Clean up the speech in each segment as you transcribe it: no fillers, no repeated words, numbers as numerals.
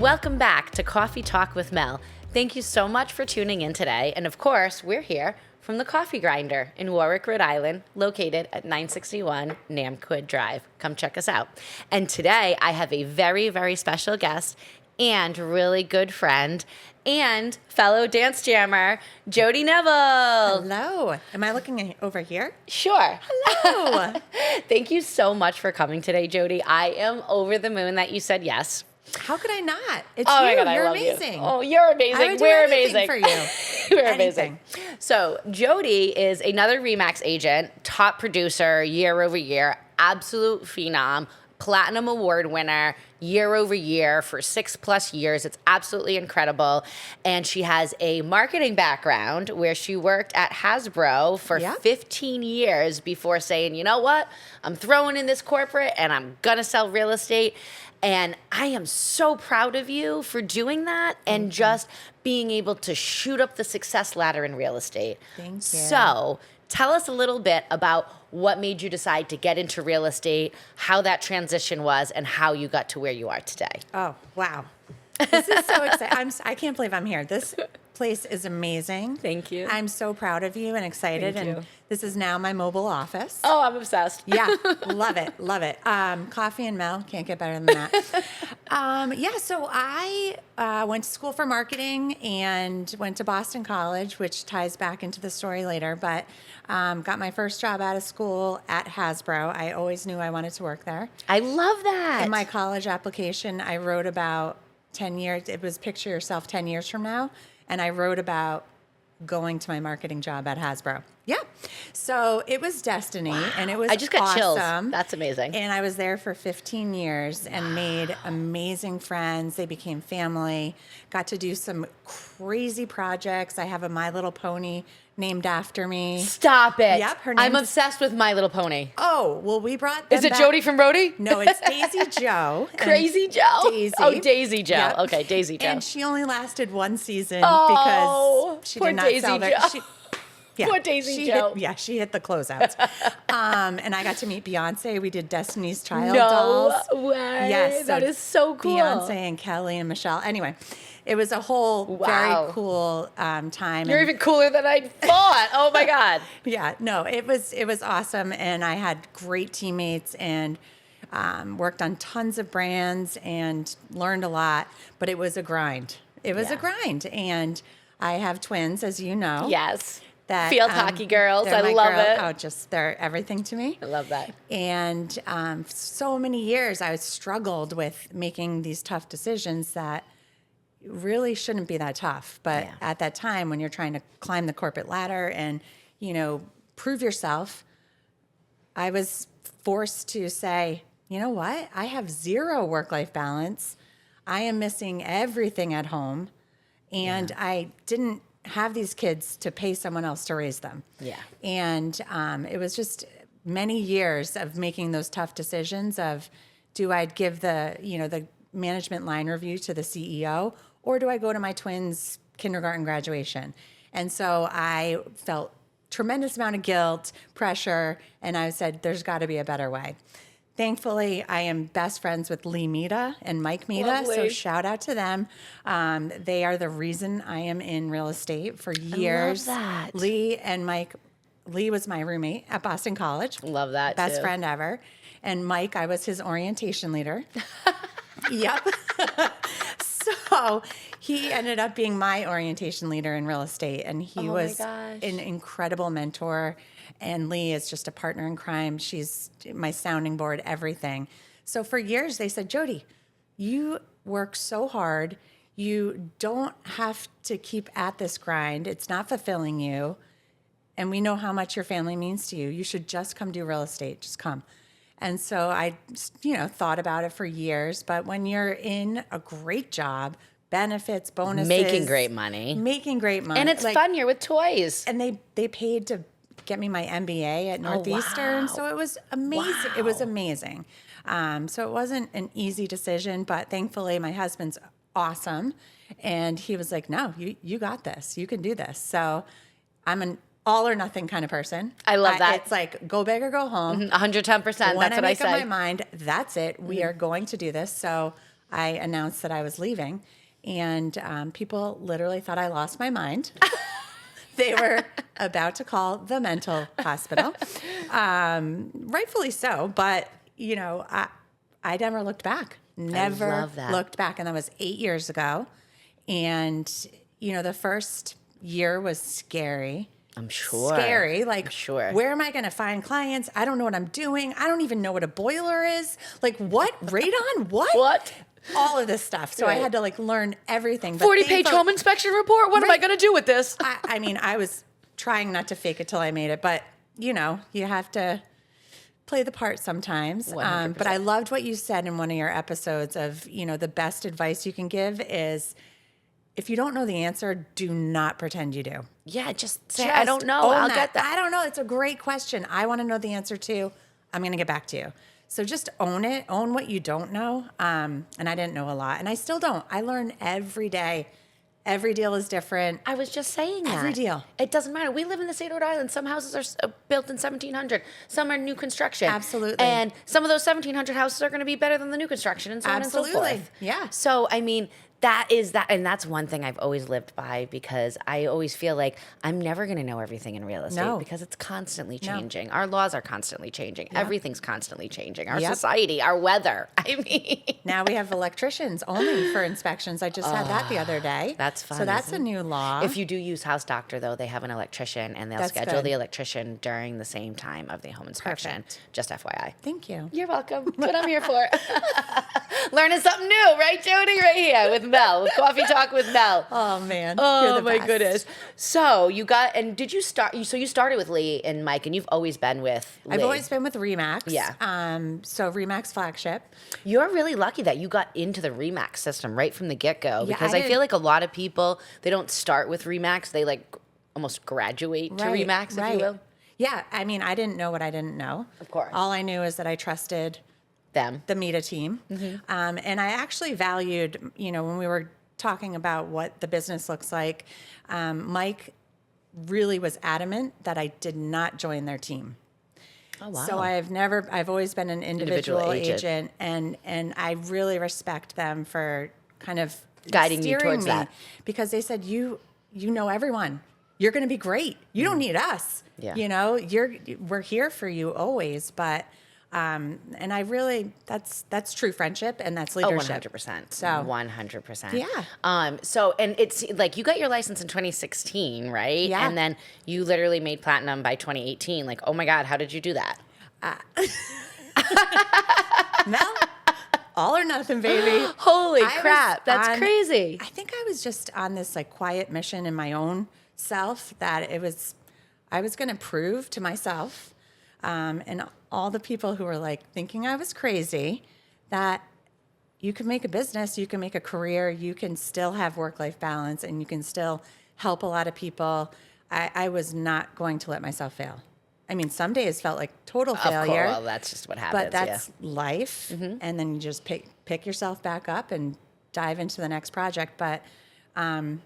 Welcome back to Coffee Talk with Mel. Thank you so much for tuning in today. And of course, we're here from the Coffee Grinder in Warwick, Rhode Island, located at 961 Namquid Drive. Come check us out. And today I have a very, very special guest and really good friend and fellow dance jammer, Jodie Neville. Hello. Am I looking over here? Sure. Hello. Thank you so much for coming today, Jodie. I am over the moon that you said yes. How could I not? It's Oh you. my God, You're I love amazing. you. Oh, you're amazing. I would do We're anything amazing for you. We're Anything. amazing. So Jodie is another Remax agent, top producer year over year, absolute phenom, platinum award winner year over year for 6+ years. It's absolutely incredible. And she has a marketing background where she worked at Hasbro for 15 years before saying, you know what, I'm throwing in this corporate and I'm going to sell real estate. And I am so proud of you for doing that and just being able to shoot up the success ladder in real estate. Thank you. So tell us a little bit about what made you decide to get into real estate, how that transition was, and how you got to where you are today. Oh, wow. This is so exciting. I can't believe I'm here. This place is amazing. Thank you. I'm so proud of you and excited. Thank you. And this is now my mobile office. Oh, I'm obsessed. Yeah, love it, love it. Coffee and Mel, can't get better than that. So I went to school for marketing and went to Boston College, which ties back into the story later, but got my first job out of school at Hasbro. I always knew I wanted to work there. I love that. In my college application, I wrote about 10 years. It was picture yourself 10 years from now. And I wrote about going to my marketing job at Hasbro. Yeah. So it was destiny and it was I just got chills. awesome. That's amazing. And I was there for 15 years and made amazing friends. They became family. Got to do some crazy projects. I have a My Little Pony named after me. Stop it. Yep, her I'm name's- obsessed with My Little Pony. Oh, well, we brought them Is it back. Jodie from Rhody? No, it's Daisy Joe. and Crazy Joe? Daisy. Oh, Daisy Joe. Yep. Okay, Daisy Joe. And she only lasted one season Oh, because she poor did not Daisy sell their... Joe. Poor Daisy she Joe. She hit the closeouts. And I got to meet Beyonce. We did Destiny's Child No dolls. way. Yes. That is so cool. Beyonce and Kelly and Michelle. Anyway, it was a whole Wow. very cool time. You're even cooler than I thought. Oh my God. Yeah, no, it was awesome, and I had great teammates and worked on tons of brands and learned a lot. But it was a grind. It was a grind, and I have twins, as you know. Yes. That, Field hockey girls. they're I my love girl. it. Oh, they're everything to me. I love that. And so many years I struggled with making these tough decisions that really shouldn't be that tough. But at that time, when you're trying to climb the corporate ladder and, prove yourself, I was forced to say, you know what? I have zero work-life balance. I am missing everything at home. And I didn't have these kids to pay someone else to raise them. Yeah. And it was just many years of making those tough decisions of, do I give the management line review to the CEO, or do I go to my twins' kindergarten graduation? And so I felt tremendous amount of guilt, pressure, and I said, there's got to be a better way. Thankfully, I am best friends with Lee Mita and Mike Mita, Lovely. so shout out to them. They are the reason I am in real estate for years. I love that. Lee and Mike, Lee was my roommate at Boston College. Love that Best too. friend ever. And Mike, I was his orientation leader. Yep. So he ended up being my orientation leader in real estate, and he Oh my was gosh. an incredible mentor. And Lee is just a partner in crime. She's my sounding board, everything. So for years, they said, Jodie, you work so hard. You don't have to keep at this grind. It's not fulfilling you. And we know how much your family means to you. You should just come do real estate. Just come. And so I, thought about it for years. But when you're in a great job, benefits, bonuses. Making great money. And it's fun. You're with toys. And they paid to get me my MBA at Northeastern. wow. So it was amazing. Wow. It was amazing. So it wasn't an easy decision, but thankfully my husband's awesome. And he was like, no, you got this. You can do this. So I'm an all or nothing kind of person. I love that. It's like go big or go home. 110%. That's When what I make I up say. my mind, that's it. We are going to do this. So I announced that I was leaving, and people literally thought I lost my mind. They were about to call the mental hospital, rightfully so. But I never looked back. Never love that. looked back, and that was 8 years ago. And the first year was scary. I'm sure. Scary. Like, I'm sure. Where am I going to find clients? I don't know what I'm doing. I don't even know what a boiler is. Like, what? Radon? What? What? All of this stuff. So I had to learn everything. But 40-page home inspection report? What am I going to do with this? I mean, I was trying not to fake it till I made it, but you have to play the part sometimes. 100%. But I loved what you said in one of your episodes of, the best advice you can give is if you don't know the answer, do not pretend you do. Yeah, just say, I don't know. I'll get that. I don't know. It's a great question. I want to know the answer too. I'm going to get back to you. So just own it. Own what you don't know. And I didn't know a lot. And I still don't. I learn every day. Every deal is different. I was just saying that. Every deal. It doesn't matter. We live in the state of Rhode Island. Some houses are built in 1700. Some are new construction. Absolutely. And some of those 1700 houses are going to be better than the new construction and so on and so forth. Yeah. So, I mean, that is that. And that's one thing I've always lived by because I always feel like I'm never going to know everything in real estate because it's constantly changing. Our laws are constantly changing. Yep. Everything's constantly changing. Our society, our weather. I mean. Now we have electricians only for inspections. I just had that the other day. That's fun. So that's a new law. If you do use House Doctor, though, they have an electrician and they'll schedule good. the electrician during the same time of the home inspection. Perfect. Just FYI. Thank you. You're welcome. That's what I'm here for. Learning something new, right, Jodie? Right here with Mel, with Coffee Talk with Mel. Oh, man. Oh, You're the my best. goodness. So you got, and did you start, so you started with Lee and Mike, and you've always been with Lee. I've always been with Remax. Yeah. So Remax flagship. You're really lucky that you got into the Remax system right from the get-go, Yeah, because I feel like a lot of people, they don't start with Remax, they almost graduate to Remax, if you will. Yeah, I mean, I didn't know what I didn't know. Of course. All I knew is that I trusted Them. the Meta team. Mm-hmm. And I actually valued, when we were talking about what the business looks like, Mike really was adamant that I did not join their team. Oh, wow. So I've always been an individual agent, and I really respect them for kind of guiding you towards me, that. because they said, you know everyone. You're going to be great. You don't need us. Yeah. We're here for you always. But and I really, that's true friendship, and that's leadership. 100%. So 100%. Yeah. So, and it's like you got your license in 2016, right? Yeah. And then you literally made platinum by 2018. Like, oh my God, how did you do that? Mel, all or nothing, baby. Holy I crap. was That's crazy. I think I was just on this quiet mission in my own self that I was going to prove to myself and all the people who were thinking I was crazy that you can make a business, you can make a career, you can still have work-life balance, and you can still help a lot of people. I was not going to let myself fail. I mean, some days felt like total failure. Well, that's just what happens. But that's life. And then you just pick yourself back up and dive into the next project. But I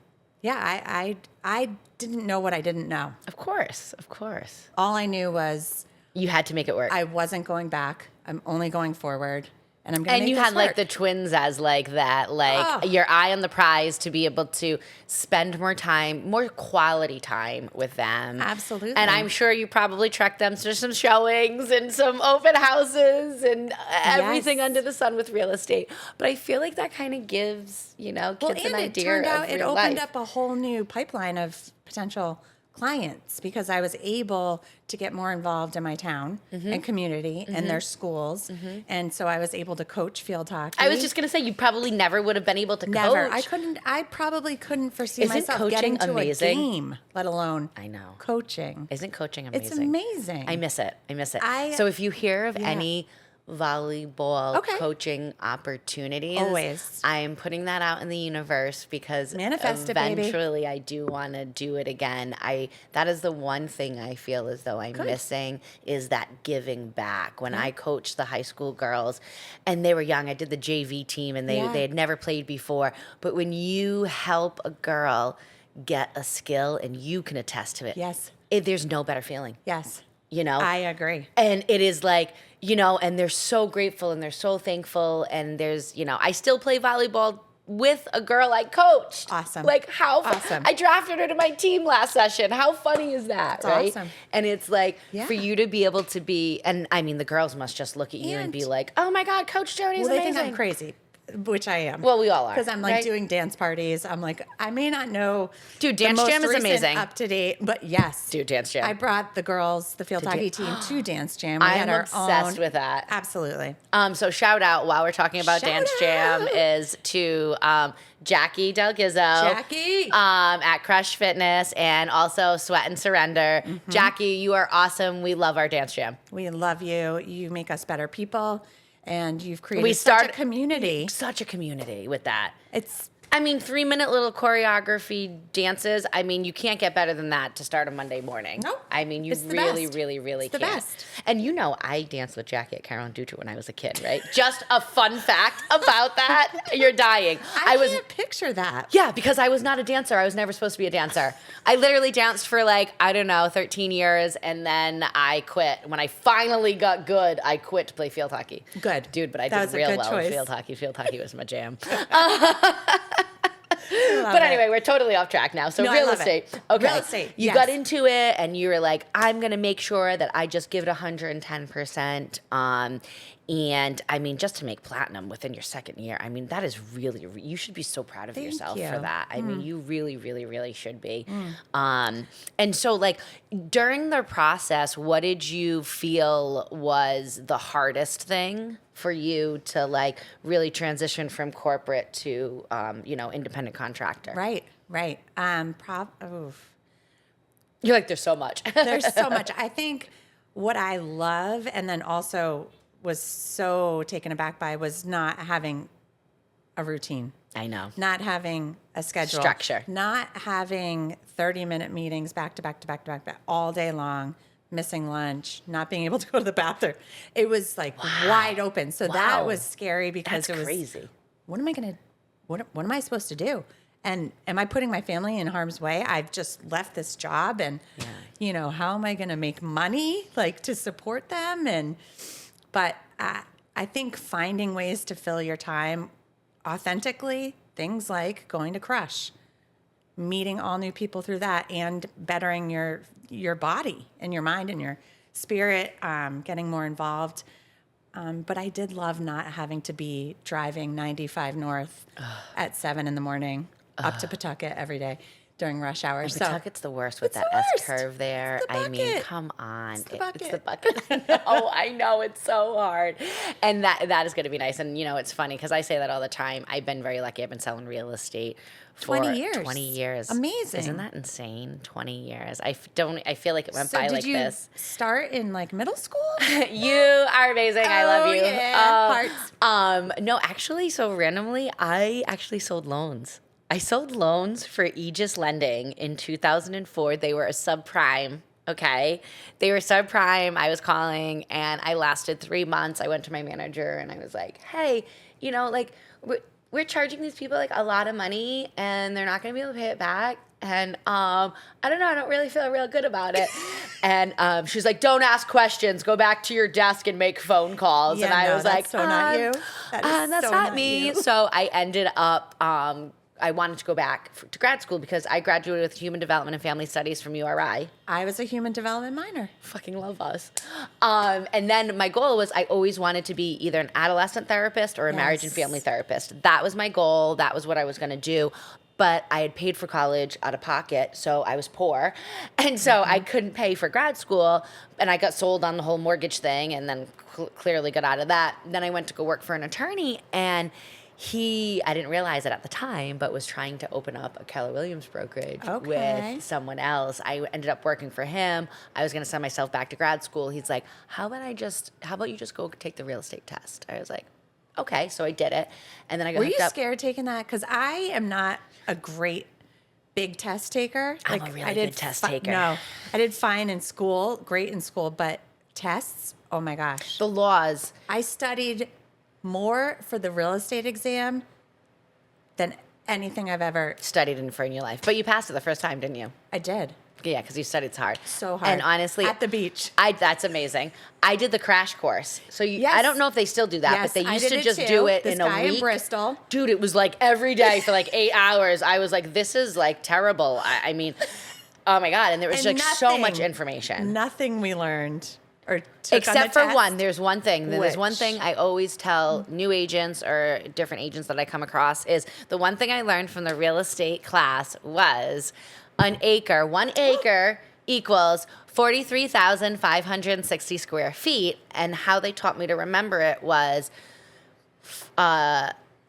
didn't know what I didn't know. Of course. All I knew was You had to make it work. I wasn't going back. I'm only going forward. And I'm going to And make you this had work. the twins as that, your eye on the prize to be able to spend more quality time with them. Absolutely. And I'm sure you probably trekked them to some showings and some open houses and everything under the sun with real estate. But I feel like that kind of gives, kids an idea of it real opened life. up a whole new pipeline of potential clients because I was able to get more involved in my town and community and their schools. And so I was able to coach field hockey. I was just going to say, you probably never would have been able to Never. coach. I probably couldn't foresee Isn't myself coaching getting to amazing? a game, let alone I know. coaching. Isn't coaching amazing? It's amazing. I miss it. So if you hear of any volleyball coaching opportunities, Always. I am putting that out in the universe because Manifest it, baby. eventually I do want to do it again. That is the one thing I feel as though I'm missing is that giving back. When I coached the high school girls and they were young, I did the JV team and they had never played before. But when you help a girl get a skill and you can attest to it, Yes. there's no better feeling. Yes. I agree. And it is like, and they're so grateful and they're so thankful. And there's, I still play volleyball with a girl I coached. Awesome. Like how awesome. I drafted her to my team last session. How funny is that, That's right? awesome. And it's like Yeah. for you to be able to be, and I mean, the girls must just look at you and be like, "Oh my God, Coach Jodie's They amazing." think I'm crazy, which I am. Well, we all are. Because I'm like right? doing dance parties. I'm like, I may not know. Dude, the Dance most Jam is recent amazing. Up to date, but yes. Dude, Dance Jam. I brought the girls, the field hockey team, to Dance Jam. We I'm had our obsessed own. with that. Absolutely. So shout out while we're talking about Shout Dance Jam out. is to Jackie Del Gizzo. Jackie. At Crush Fitness and also Sweat and Surrender. Mm-hmm. Jackie, you are awesome. We love our Dance Jam. We love you. You make us better people, and you've created such a community. Such a community with that. It's 3-minute little choreography dances. I mean, you can't get better than that to start a Monday morning. Nope. I mean, you It's the really, best. really, really It's the can't. best. And I danced with Jackie at Carol and Dutra when I was a kid, right? Just a fun fact about that. You're dying. I can't picture that. Yeah, because I was not a dancer. I was never supposed to be a dancer. I literally danced for 13 years, and then I quit. When I finally got good, I quit to play field hockey. Good. Dude, but I That did was a real good well choice. in field hockey. Field hockey was my jam. Love But it. anyway, we're totally off track now. So No, I real love it. estate. Okay. Real estate, You yes. got into it and you were like, I'm going to make sure that I just give it 110%. And I mean, just to make platinum within your second year, I mean, that is really, you should be so proud of Thank yourself you. for that. I mean, you really, really, really should be. And so during the process, what did you feel was the hardest thing for you to really transition from corporate to, independent contractor? Right. You're like, there's so much. There's so much. I think what I love, and then also was so taken aback by, was not having a routine, I know. not having a schedule, Structure. not having 30-minute meetings back to back to back to back all day long, missing lunch, not being able to go to the bathroom. It was wide open. So that Wow. was scary because That's it was crazy. What am I going to, what am I supposed to do? And am I putting my family in harm's way? I've just left this job and, how am I going to make money to support them? But I think finding ways to fill your time authentically, things like going to Crush, meeting all new people through that, and bettering your body and your mind and your spirit, getting more involved. But I did love not having to be driving 95 north at 7 a.m. up to Pawtucket every day during rush hour. And So Pawtucket's the worst with It's that the S worst. curve there. It's the I mean, bucket. come on. It's the It's the bucket. No, I know. It's so hard. And that is going to be nice. And, it's funny because I say that all the time. I've been very lucky. I've been selling real estate for 20 years. 20 years. Amazing. Isn't that insane? 20 years. I feel like it went So by did like you this. start in middle school? You are amazing. I love Oh, you. yeah. Hearts. No, actually, so randomly, I actually sold loans. I sold loans for Aegis Lending in 2004. They were a subprime. Okay. They were subprime. I was calling and I lasted 3 months. I went to my manager and I was like, hey, we're charging these people a lot of money and they're not going to be able to pay it back. And I don't know. I don't really feel real good about it. And she's like, don't ask questions. Go back to your desk and make phone calls. Yeah, and I no, was that's like, so not you. That is that's so not not me. you. So I ended up, I wanted to go back to grad school because I graduated with Human Development and Family Studies from URI. I was a human development minor. Fucking love us. And then my goal was I always wanted to be either an adolescent therapist or a marriage and Yes. family therapist. That was my goal. That was what I was going to do. But I had paid for college out of pocket, so I was poor. And so I couldn't pay for grad school. And I got sold on the whole mortgage thing and then clearly got out of that. Then I went to go work for an attorney and I didn't realize it at the time, but was trying to open up a Keller Williams brokerage Okay. with someone else. I ended up working for him. I was going to send myself back to grad school. He's like, how about you just go take the real estate test? I was like, okay. So I did it. And then I got Were you hooked up. scared taking that? Because I am not a great big test taker. I'm a really good test taker. No, I did fine in school, great in school, but tests, oh my gosh. The laws. I studied more for the real estate exam than anything I've ever. Studied in for in your life. But you passed it the first time, didn't you? I did. Yeah, because you said it's hard. So hard. And honestly, At the beach. that's amazing. I did the crash course. So Yes. I don't know if they still do that, Yes, but they I used did to it just too. do it This in a guy in week. Bristol. Dude, it was like every day for like 8 hours. I was like, this is like terrible. I mean, oh my God. And there was And like so much nothing- information. Nothing we learned or took Except on the for test. one, there's one thing. There's one Which? thing I always tell new agents or different agents that I come across is the one thing I learned from the real estate class was one acre equals 43,560 square feet. And how they taught me to remember it was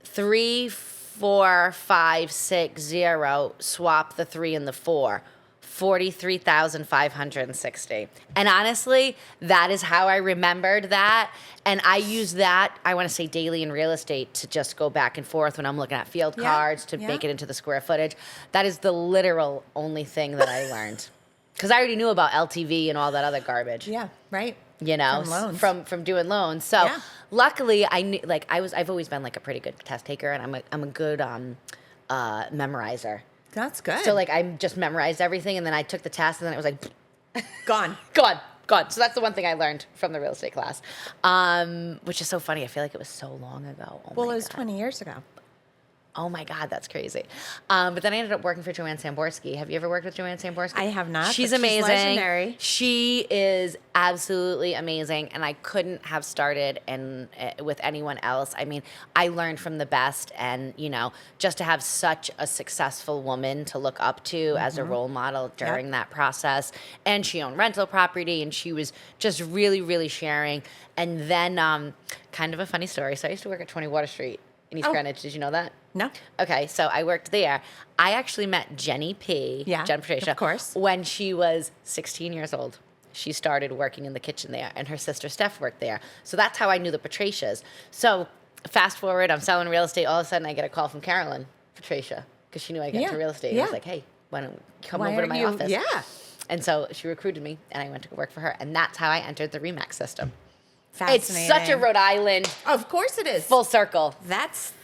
3, 4, 5, 6, 0, swap the 3 and the 4. 43,560. And honestly, that is how I remembered that. And I use that, I want to say daily in real estate to just go back and forth when I'm looking at field cards to make it into the square footage. That is the literal only thing that I learned. Because I already knew about LTV and all that other garbage. Yeah, right. You know, From loans. from doing loans. So Yeah. luckily I knew, like I've always been like a pretty good test taker, and I'm a good memorizer. That's good. So like I just memorized everything, and then I took the test, and then it was like gone. gone. So that's the one thing I learned from the real estate class, which is so funny. I feel like it was so long ago. Oh Well, my it was God. 20 years ago. Oh my God, that's crazy. But then I ended up working for Joanne Samborski. Have you ever worked with Joanne Samborski? I have not, She's but she's amazing. legendary. She is absolutely amazing, and I couldn't have started with anyone else. I mean, I learned from the best, and you know, just to have such a successful woman to look up to as a role model during that process. And she owned rental property, and she was just really, really sharing. And then, kind of a funny story. So I used to work at 20 Water Street in East Greenwich. Did you know that? No. Okay, so I worked there. I actually met Jenny P. Yeah, Jen Patricia, of course. when she was 16 years old. She started working in the kitchen there, and her sister Steph worked there. So that's how I knew the Patricias. So fast forward, I'm selling real estate. All of a sudden, I get a call from Carolyn Patricia because she knew I got into real estate. And I was like, hey, why don't you come over to my office? Yeah. And so she recruited me, and I went to work for her. And that's how I entered the RE/MAX system. Fascinating. It's such a Rhode Island Of course it is. full circle. That's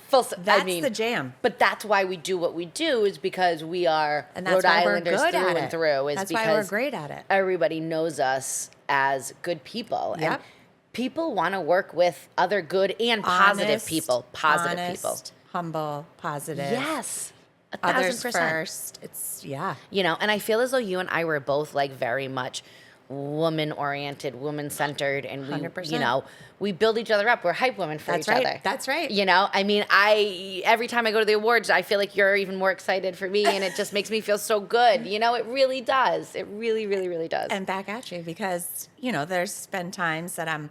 I mean, the jam. But that's why we do what we do, is because we are And that's Rhode why we're Islanders good through at and it. through. Is That's because why we're great at it. everybody knows us as good people. Yep. And people want to work with other good and positive Honest, people. honest, humble, positive. Yes. Others 1,000%. first. It's, yeah. You know, and I feel as though you and I were both like very much woman-oriented, woman-centered, and we, 100%. you know, we build each other up. We're hype women for That's each right. other. That's right. You know, I mean, every time I go to the awards, I feel like you're even more excited for me, and it just makes me feel so good. You know, it really does. It really, really, really does. And back at you because, you know, there's been times that I'm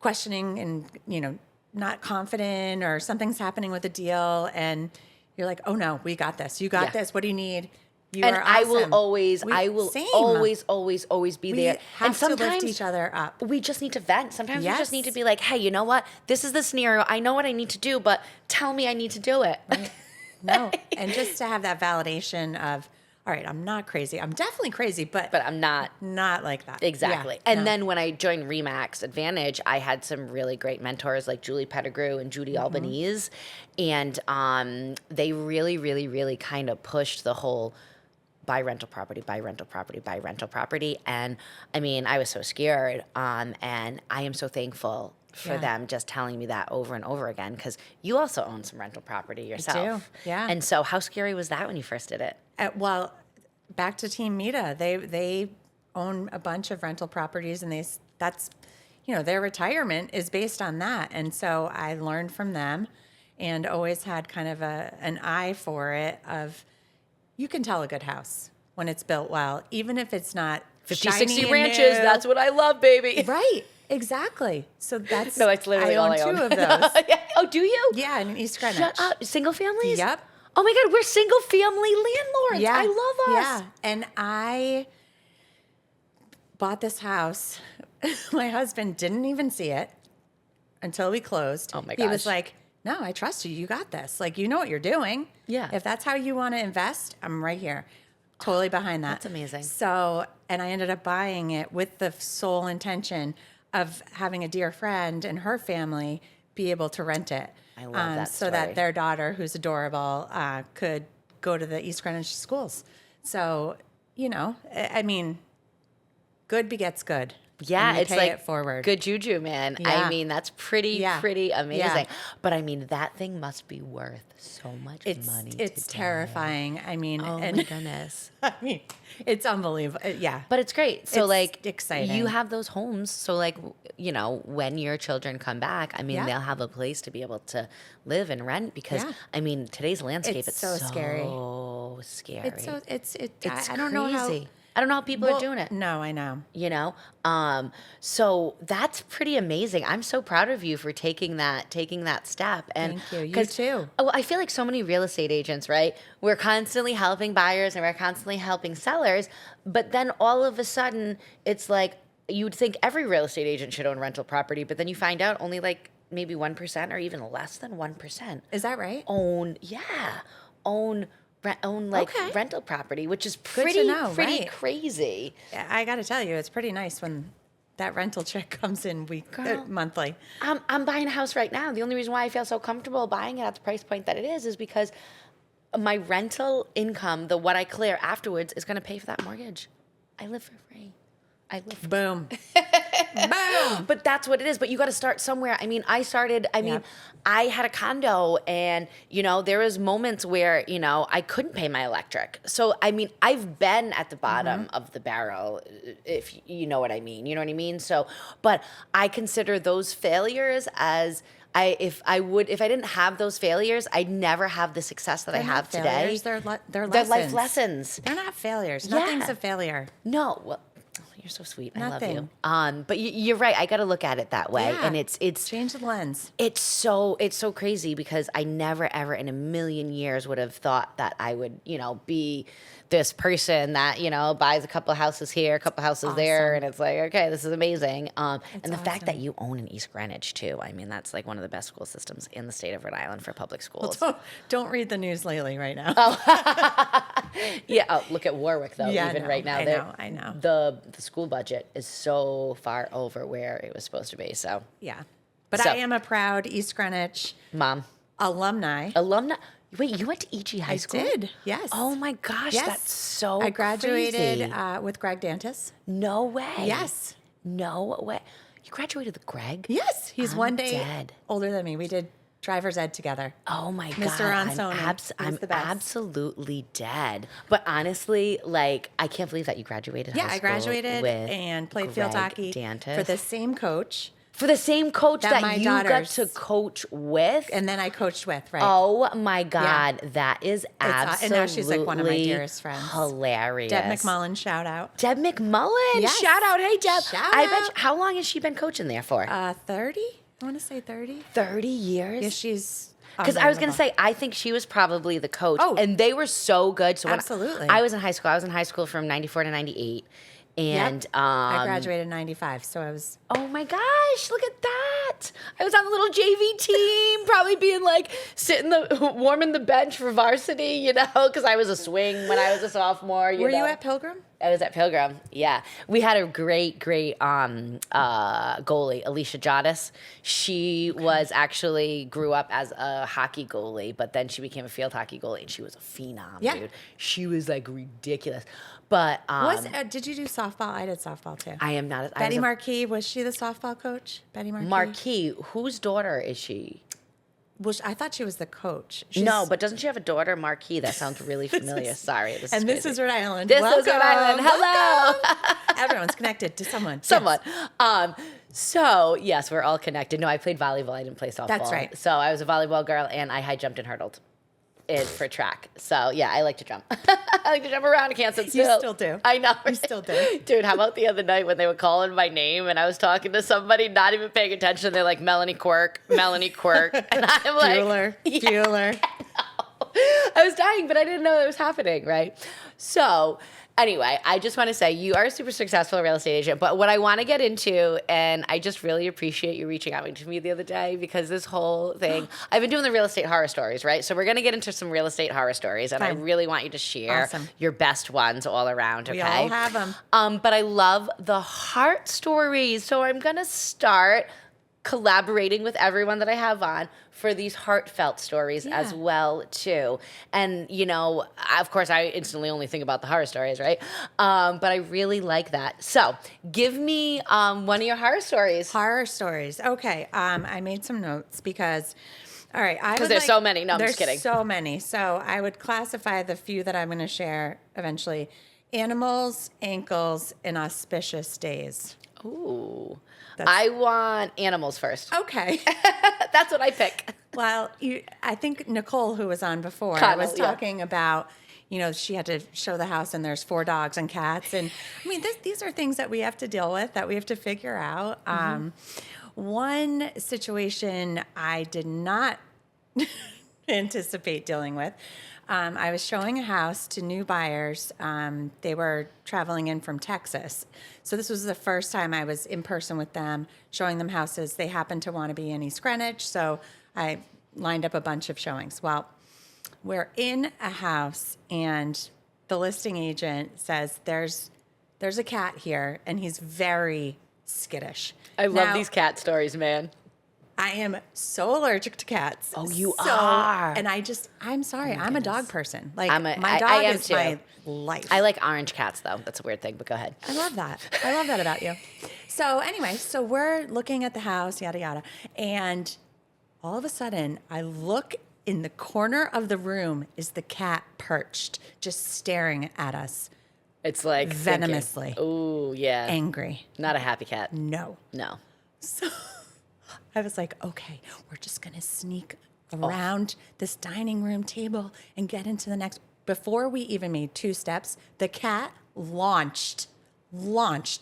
questioning and, you know, not confident or something's happening with a deal and you're like, oh no, we got this. You got Yeah. this. What do you need? You and are I awesome. will always, Same. always be We there. have And to lift sometimes each other up. we just need to vent. Sometimes we Yes. just need to be like, hey, you know what? This is the scenario. I know what I need to do, but tell me I need to do it. No. And just to have that validation of, all right, I'm not crazy. I'm definitely crazy, but But I'm not. not like that. Exactly. Yeah, And no. then when I joined RE/MAX Advantage, I had some really great mentors like Julie Pettigrew and Judy Mm-hmm. Albanese. And they really, really, really kind of pushed the whole buy rental property, buy rental property, buy rental property. And I mean, I was so scared. And I am so thankful for Yeah. them just telling me that over and over again, because you also own some rental property yourself. yeah. And so how scary was that when you first did it? Well, back to Team Mita, they own a bunch of rental properties, and that's you know, their retirement is based on that. And so I learned from them, and always had kind of an eye for it. Of you can tell a good house when it's built well, even if it's not 50, shiny 60 and ranches. new. That's what I love, baby. Right, exactly. So that's No, that's literally all I own. two of those. Yeah. Oh, do you? Yeah, in East Greenwich. Shut up. Single families? Yep. Oh my God, we're single family landlords. Yeah. I love us. Yeah. And I bought this house. My husband didn't even see it until we closed. Oh my He was gosh. like, no, I trust you. You got this. Like, you know what you're doing. Yeah. If that's how you want to invest, I'm right here. Totally behind that. That's amazing. So, and I ended up buying it with the sole intention of having a dear friend and her family be able to rent it. I love that So story. that their daughter, who's adorable, could go to the East Greenwich schools. So you know, I mean, good begets good. Yeah, and you it's pay like it forward. good juju, man. I Yeah. mean, that's pretty Yeah. amazing. Yeah. But I mean, that thing must be worth so much money. It's today. terrifying. I mean, Oh and my goodness. I mean, it's unbelievable. Yeah. But it's great. So It's like exciting. you have those homes. So like, you know, when your children come back, I mean, Yeah. they'll have a place to be able to live and rent because Yeah. I mean, today's landscape, It's it's so so scary. scary. It's It's I don't know how. crazy. I don't know how people are doing it. No, I know. You know, so that's pretty amazing. I'm so proud of you for taking that step. And Thank you. You 'cause- too. Well, I feel like so many real estate agents, right? We're constantly helping buyers and we're constantly helping sellers, but then all of a sudden, it's like you'd think every real estate agent should own rental property, but then you find out only like maybe 1% or even less than 1% Is that right? own like Okay. rental property, which is to pretty know, pretty right. crazy. I got to tell you, it's pretty nice when that rental check comes in Girl. monthly. I'm buying a house right now. The only reason why I feel so comfortable buying it at the price point that it is because my rental income, what I clear afterwards, is going to pay for that mortgage. I live for free. Boom. Boom. But that's what it is. But you got to start somewhere. I mean, Yep. I had a condo and, you know, there was moments where, you know, I couldn't pay my electric. So, I mean, I've been at the bottom of the barrel, if you know what I mean. You know what I mean? So, but I consider those failures as if I didn't have those failures, I'd never have the success that I have today. Failures, they're They're lessons. life lessons. They're not failures. Yeah. Nothing's a failure. No, well, you're so sweet. I love you. Nothing. But you're right. I got to look at it that way, Yeah. and it's Change the lens. it's so crazy because I never ever in a million years would have thought that I would, you know, be this person that, you know, buys a couple houses here, a couple houses there, Awesome. and it's like, okay, this is amazing. And the fact that awesome. you own in East Greenwich too, I mean, that's like one of the best school systems in the state of Rhode Island for public schools. Don't read the news lately right now. Yeah, look at Warwick though. Yeah, I even know, right now, I know. The school budget is so far over where it was supposed to be. So, Yeah. But So- I am a proud East Greenwich Mom, alumni. alumni. Wait, you went to EG High School? I did. Yes. Oh my gosh, Yes. that's so I graduated crazy. with Greg Dantis. No way. Yes. No way. You graduated with Greg? Yes. He's I'm one day dead. older than me. We did driver's ed together. Oh my Mr. God. Ansoni. I'm He's the best. absolutely dead. But honestly, like, I can't believe that you graduated Yeah, high I school graduated with and played field Greg hockey Dantis. for the same coach. For the same coach That that my you got daughters- to coach with? And then I coached with, right? Oh my God, that is absolutely and now she's like one of my dearest friends. hilarious. Deb McMullen, shout out. Deb McMullen, Yes. shout out, hey Deb. Shout I bet. out. How long has she been coaching there for? 30? I want to say 30. 30 years. Yeah, she's Because I was going to unbelievable. say, I think she was probably the coach. Oh. And they were so good. So when Absolutely. I was in high school from 94 to 98. And Yep. I graduated in 95, so I was oh my gosh, look at that. I was on the little JV team, probably being like warming the bench for varsity, you know, because I was a swing when I was a sophomore. Were know. you at Pilgrim? I was at Pilgrim. Yeah, we had a great goalie, Alicia Jodis. She was actually grew up as a hockey goalie, but then she became a field hockey goalie, and she was a phenom, Yeah. dude. She was like ridiculous. But Did you do softball? I did softball too. I am not. Betty Marquis, was she the softball coach? Betty Marquis? Marquis, whose daughter is she? Well, I thought she was the coach. No, but doesn't she have a daughter, Marquis? That sounds really familiar. Sorry, this And is this crazy. is Rhode Island. This is Rhode Island. Hello. Everyone's connected to someone. Someone. So yes, we're all connected. No, I played volleyball. I didn't play softball. That's right. So I was a volleyball girl, and I high jumped and hurdled for track. So yeah, I like to jump. I like to jump around. I can't sit still. You still do. I know. You still do. Dude, how about the other night when they were calling my name and I was talking to somebody, not even paying attention? They're like, Melanie Quirk, Melanie Quirk. And I'm like, Bueller. Yeah. Bueller. I was dying, but I didn't know it was happening, right? So anyway, I just want to say you are a super successful real estate agent, but what I want to get into, and I just really appreciate you reaching out to me the other day because this whole thing, I've been doing the real estate horror stories, right? So we're going to get into some real estate horror stories, and I Fine. really want you to share Awesome. your best ones all around, okay? We all have them. But I love the heart stories, so I'm going to start collaborating with everyone that I have on for these heartfelt stories as well too. And of course, I instantly only think about the horror stories, right? But I really like that. So, give me one of your horror stories. Horror stories. Okay. I made some notes because, all right. Because there's so many. No, I'm just kidding. There's so many. So I would classify the few that I'm going to share eventually: animals, ankles, and auspicious days. Ooh. I want animals first. Okay. That's what I pick. Well, I think Nicole, who was on before, Connell, was talking about, she had to show the house and there's 4 dogs and cats. And I mean, these are things that we have to deal with, that we have to figure out. One situation I did not anticipate dealing with. I was showing a house to new buyers. They were traveling in from Texas. So this was the first time I was in person with them, showing them houses. They happened to want to be in East Greenwich, so I lined up a bunch of showings. Well, we're in a house, and the listing agent says, there's a cat here, and he's very skittish. I love these cat stories, man. I am so allergic to cats. Oh, you are. And I'm sorry. I'm a dog person. Like, my dog I is too. My life. I like orange cats, though. That's a weird thing, but go ahead. I love that. I love that about you. So anyway, so we're looking at the house, yada, yada. And all of a sudden, I look in the corner of the room is the cat perched, just staring at us. It's like venomously. Oh, yeah. Angry. Not a happy cat. No. So I was like, okay, we're just going to sneak around this dining room table and get into the next. Before we even made 2 steps, the cat launched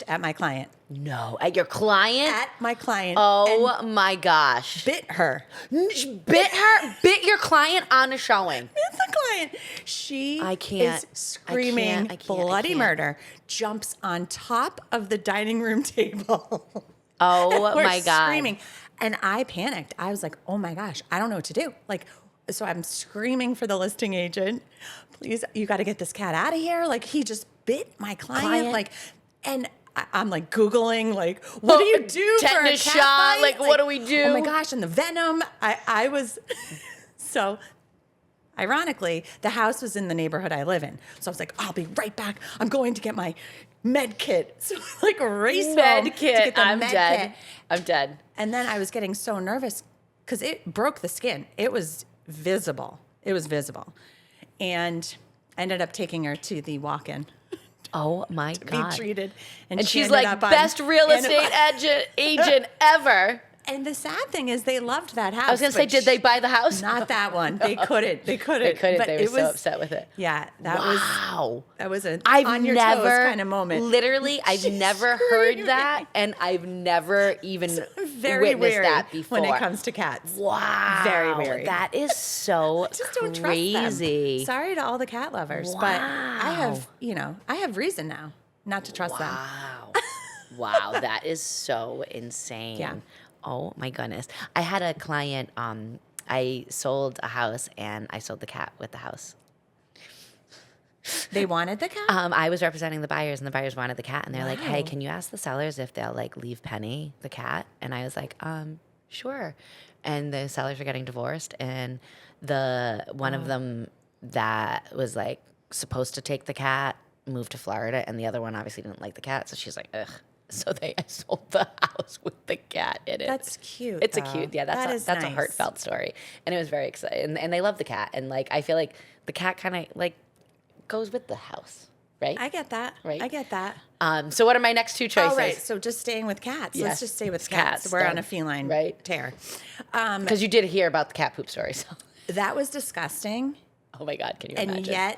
at my client. No. At your client? At my client. Oh, my gosh. Bit her. Bit her? Bit your client on a showing? Bit the client. She is screaming bloody murder, jumps on top of the dining room table. Oh, my God. Screaming. And I panicked. I was like, oh my gosh, I don't know what to do. Like, so I'm screaming for the listing agent, please, you got to get this cat out of here. Like, he just bit my client. Like, and I'm like Googling, like, what do you do for a tetanus cat shot? bite? Like, what do we do? Oh my gosh, and the venom. I was, so ironically, the house was in the neighborhood I live in. So I was like, I'll be right back. I'm going to get my med kit. So like race med home kit. to get the I'm med dead. kit. I'm dead. And then I was getting so nervous because it broke the skin. It was visible. And I ended up taking her to the walk-in. Oh my God. Be treated. And she's like, best real estate agent ever. And the sad thing is they loved that house. I was going to say, did they buy the house? Not that one. They couldn't. They But were so upset with it. Yeah. That was an on your toes kind of moment. Literally, I've never heard that. And I've never even very witnessed weary that before. when it comes to cats. Wow. Very weary. That is so just don't crazy. trust them. Sorry to all the cat lovers. Wow. But I have reason now not to trust them. Wow. That is so insane. Yeah. Oh my goodness. I had a client, I sold a house and I sold the cat with the house. They wanted the cat? I was representing the buyers and the buyers wanted the cat and they're like, hey, can you ask the sellers if they'll like leave Penny the cat? And I was like, sure. And the sellers were getting divorced and one of them that was like supposed to take the cat moved to Florida and the other one obviously didn't like the cat. So she's like, ugh. So I sold the house with the cat in it. That's cute. It's a cute, that's nice. a heartfelt story. And it was very exciting. And they love the cat. And like, I feel like the cat kind of like goes with the house, right? I get that. Right. I get that. So what are my next 2 choices? Oh, right. So just staying with cats. Yes. Let's just stay with cats. We're done. on a feline tear. Because you did hear about the cat poop story. So. That was disgusting. Oh my God, can you imagine? And yet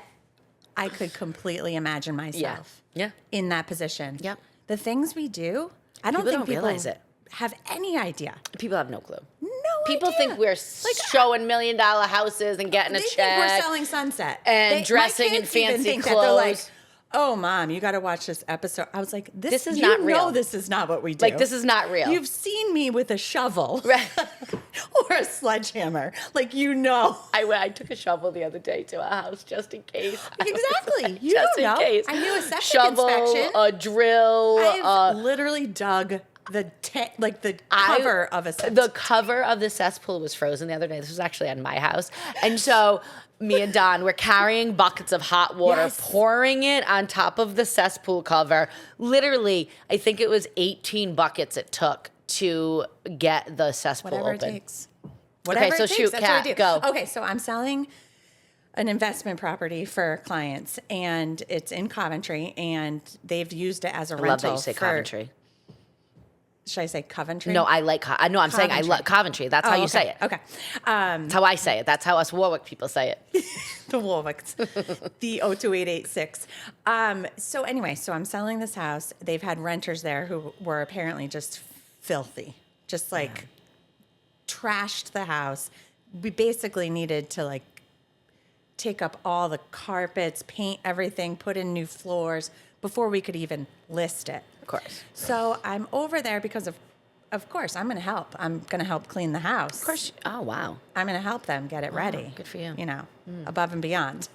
I could completely imagine myself in that position. Yep. The things we do, I don't think people realize it. Have any idea. People have no clue. No People idea. think we're showing $1 million houses and getting a check. They think we're selling Sunset. And dressing in fancy clothes. They're like, oh, Mom, you got to watch this episode. I was like, this is not real. This is not what we do. Like, this is not real. You've seen me with a shovel. Right. Or a sledgehammer. Like, I took a shovel the other day to a house just in case. Exactly. You just don't know. in case. I knew a septic shovel, inspection. a drill. I've literally dug the cover of a The cover of the cesspool was frozen the other day. This was actually at my house. And so me and Don were carrying buckets of hot water, Yes. pouring it on top of the cesspool cover. Literally, I think it was 18 buckets it took to get the cesspool whatever open. it takes. Whatever so it takes, shoot, that's Kat, what I do. go. Okay, so I'm selling an investment property for clients, and it's in Coventry, and they've used it as a I rental. love that you say for, Coventry. Should I say Coventry? No, I like. No, I'm saying I Coventry. love Coventry. That's how you say it. Okay. That's how I say it. That's how us Warwick people say it. The Warwicks, the 02886. So anyway, so I'm selling this house. They've had renters there who were apparently just filthy, just like trashed the house. We basically needed to like take up all the carpets, paint everything, put in new floors before we could even list it. Of course. So I'm over there because of course, I'm going to help. I'm going to help clean the house. Of course. Oh, wow. I'm going to help them get it ready. Good for you. You know, above and beyond.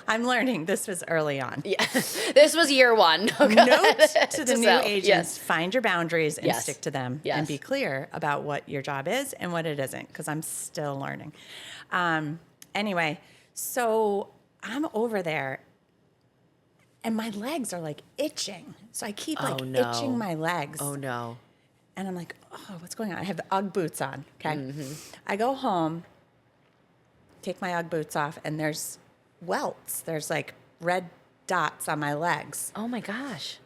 I'm learning. This was early on. Yeah. This was year one. Okay. Note to the new sell. agents, Yes. find your boundaries and Yes. stick to them Yes. and be clear about what your job is and what it isn't, because I'm still learning. Anyway, so I'm over there and my legs are like itching. So I keep like itching my legs. Oh, no. And I'm like, oh, what's going on? I have the Ugg boots on. Okay. Mm-hmm. I go home, take my Ugg boots off, and there's welts. There's like red dots on my legs. Oh, my gosh.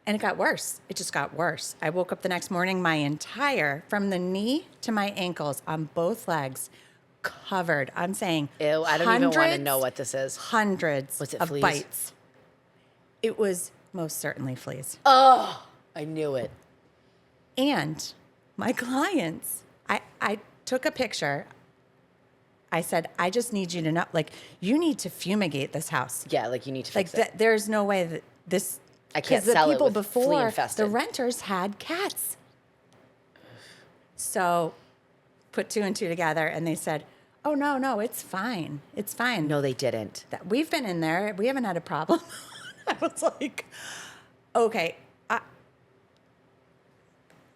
And it got worse. It just got worse. I woke up the next morning, my entire, from the knee to my ankles on both legs, covered. I'm saying, Ew, I don't even want to know what this is. Hundreds Was it of fleas? bites. It was most certainly fleas. Oh, I knew it. And my clients, I took a picture. I said, I just need you to know, like, you need to fumigate this house. Yeah, like you need to Like, fix it. there's no way that this. I can't 'cause sell the it people with flea before, infested. the renters had cats. So put two and two together, and they said, oh, no, it's fine. It's fine. No, they didn't. That we've been in there. We haven't had a problem. I was like, okay.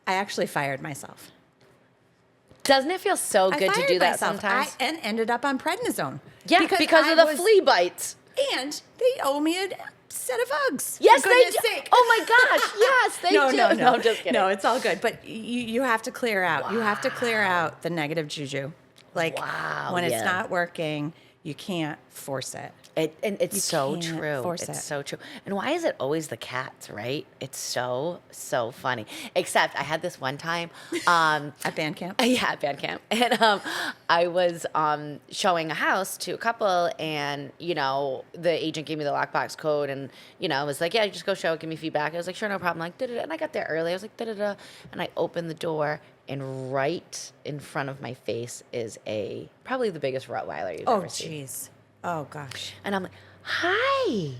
I actually fired myself. Doesn't it feel so good to do that sometimes? And ended up on prednisone. Yeah, because I of the was- flea bites. And they owe me a set of Uggs. Yes, For they goodness do. sake. Oh my gosh, yes, they No, do. no, I'm just kidding. No, it's all good. But you have to clear out. You have to clear out the negative juju. Like Wow, when it's yeah. not working, you can't force it. And it's You so can't true. force It's it. so true. And why is it always the cats, right? It's so funny. Except I had this one time. At band camp. Yeah, at band camp. And I was showing a house to a couple, and, you know, the agent gave me the lockbox code, and, you know, I was like, yeah, just go show it, give me feedback. I was like, sure, no problem. Like, da-da-da. And I got there early. I was like, da-da-da. And I opened the door, and right in front of my face is probably the biggest Rottweiler you've Oh, ever seen. jeez. Oh, gosh. And I'm like, hi.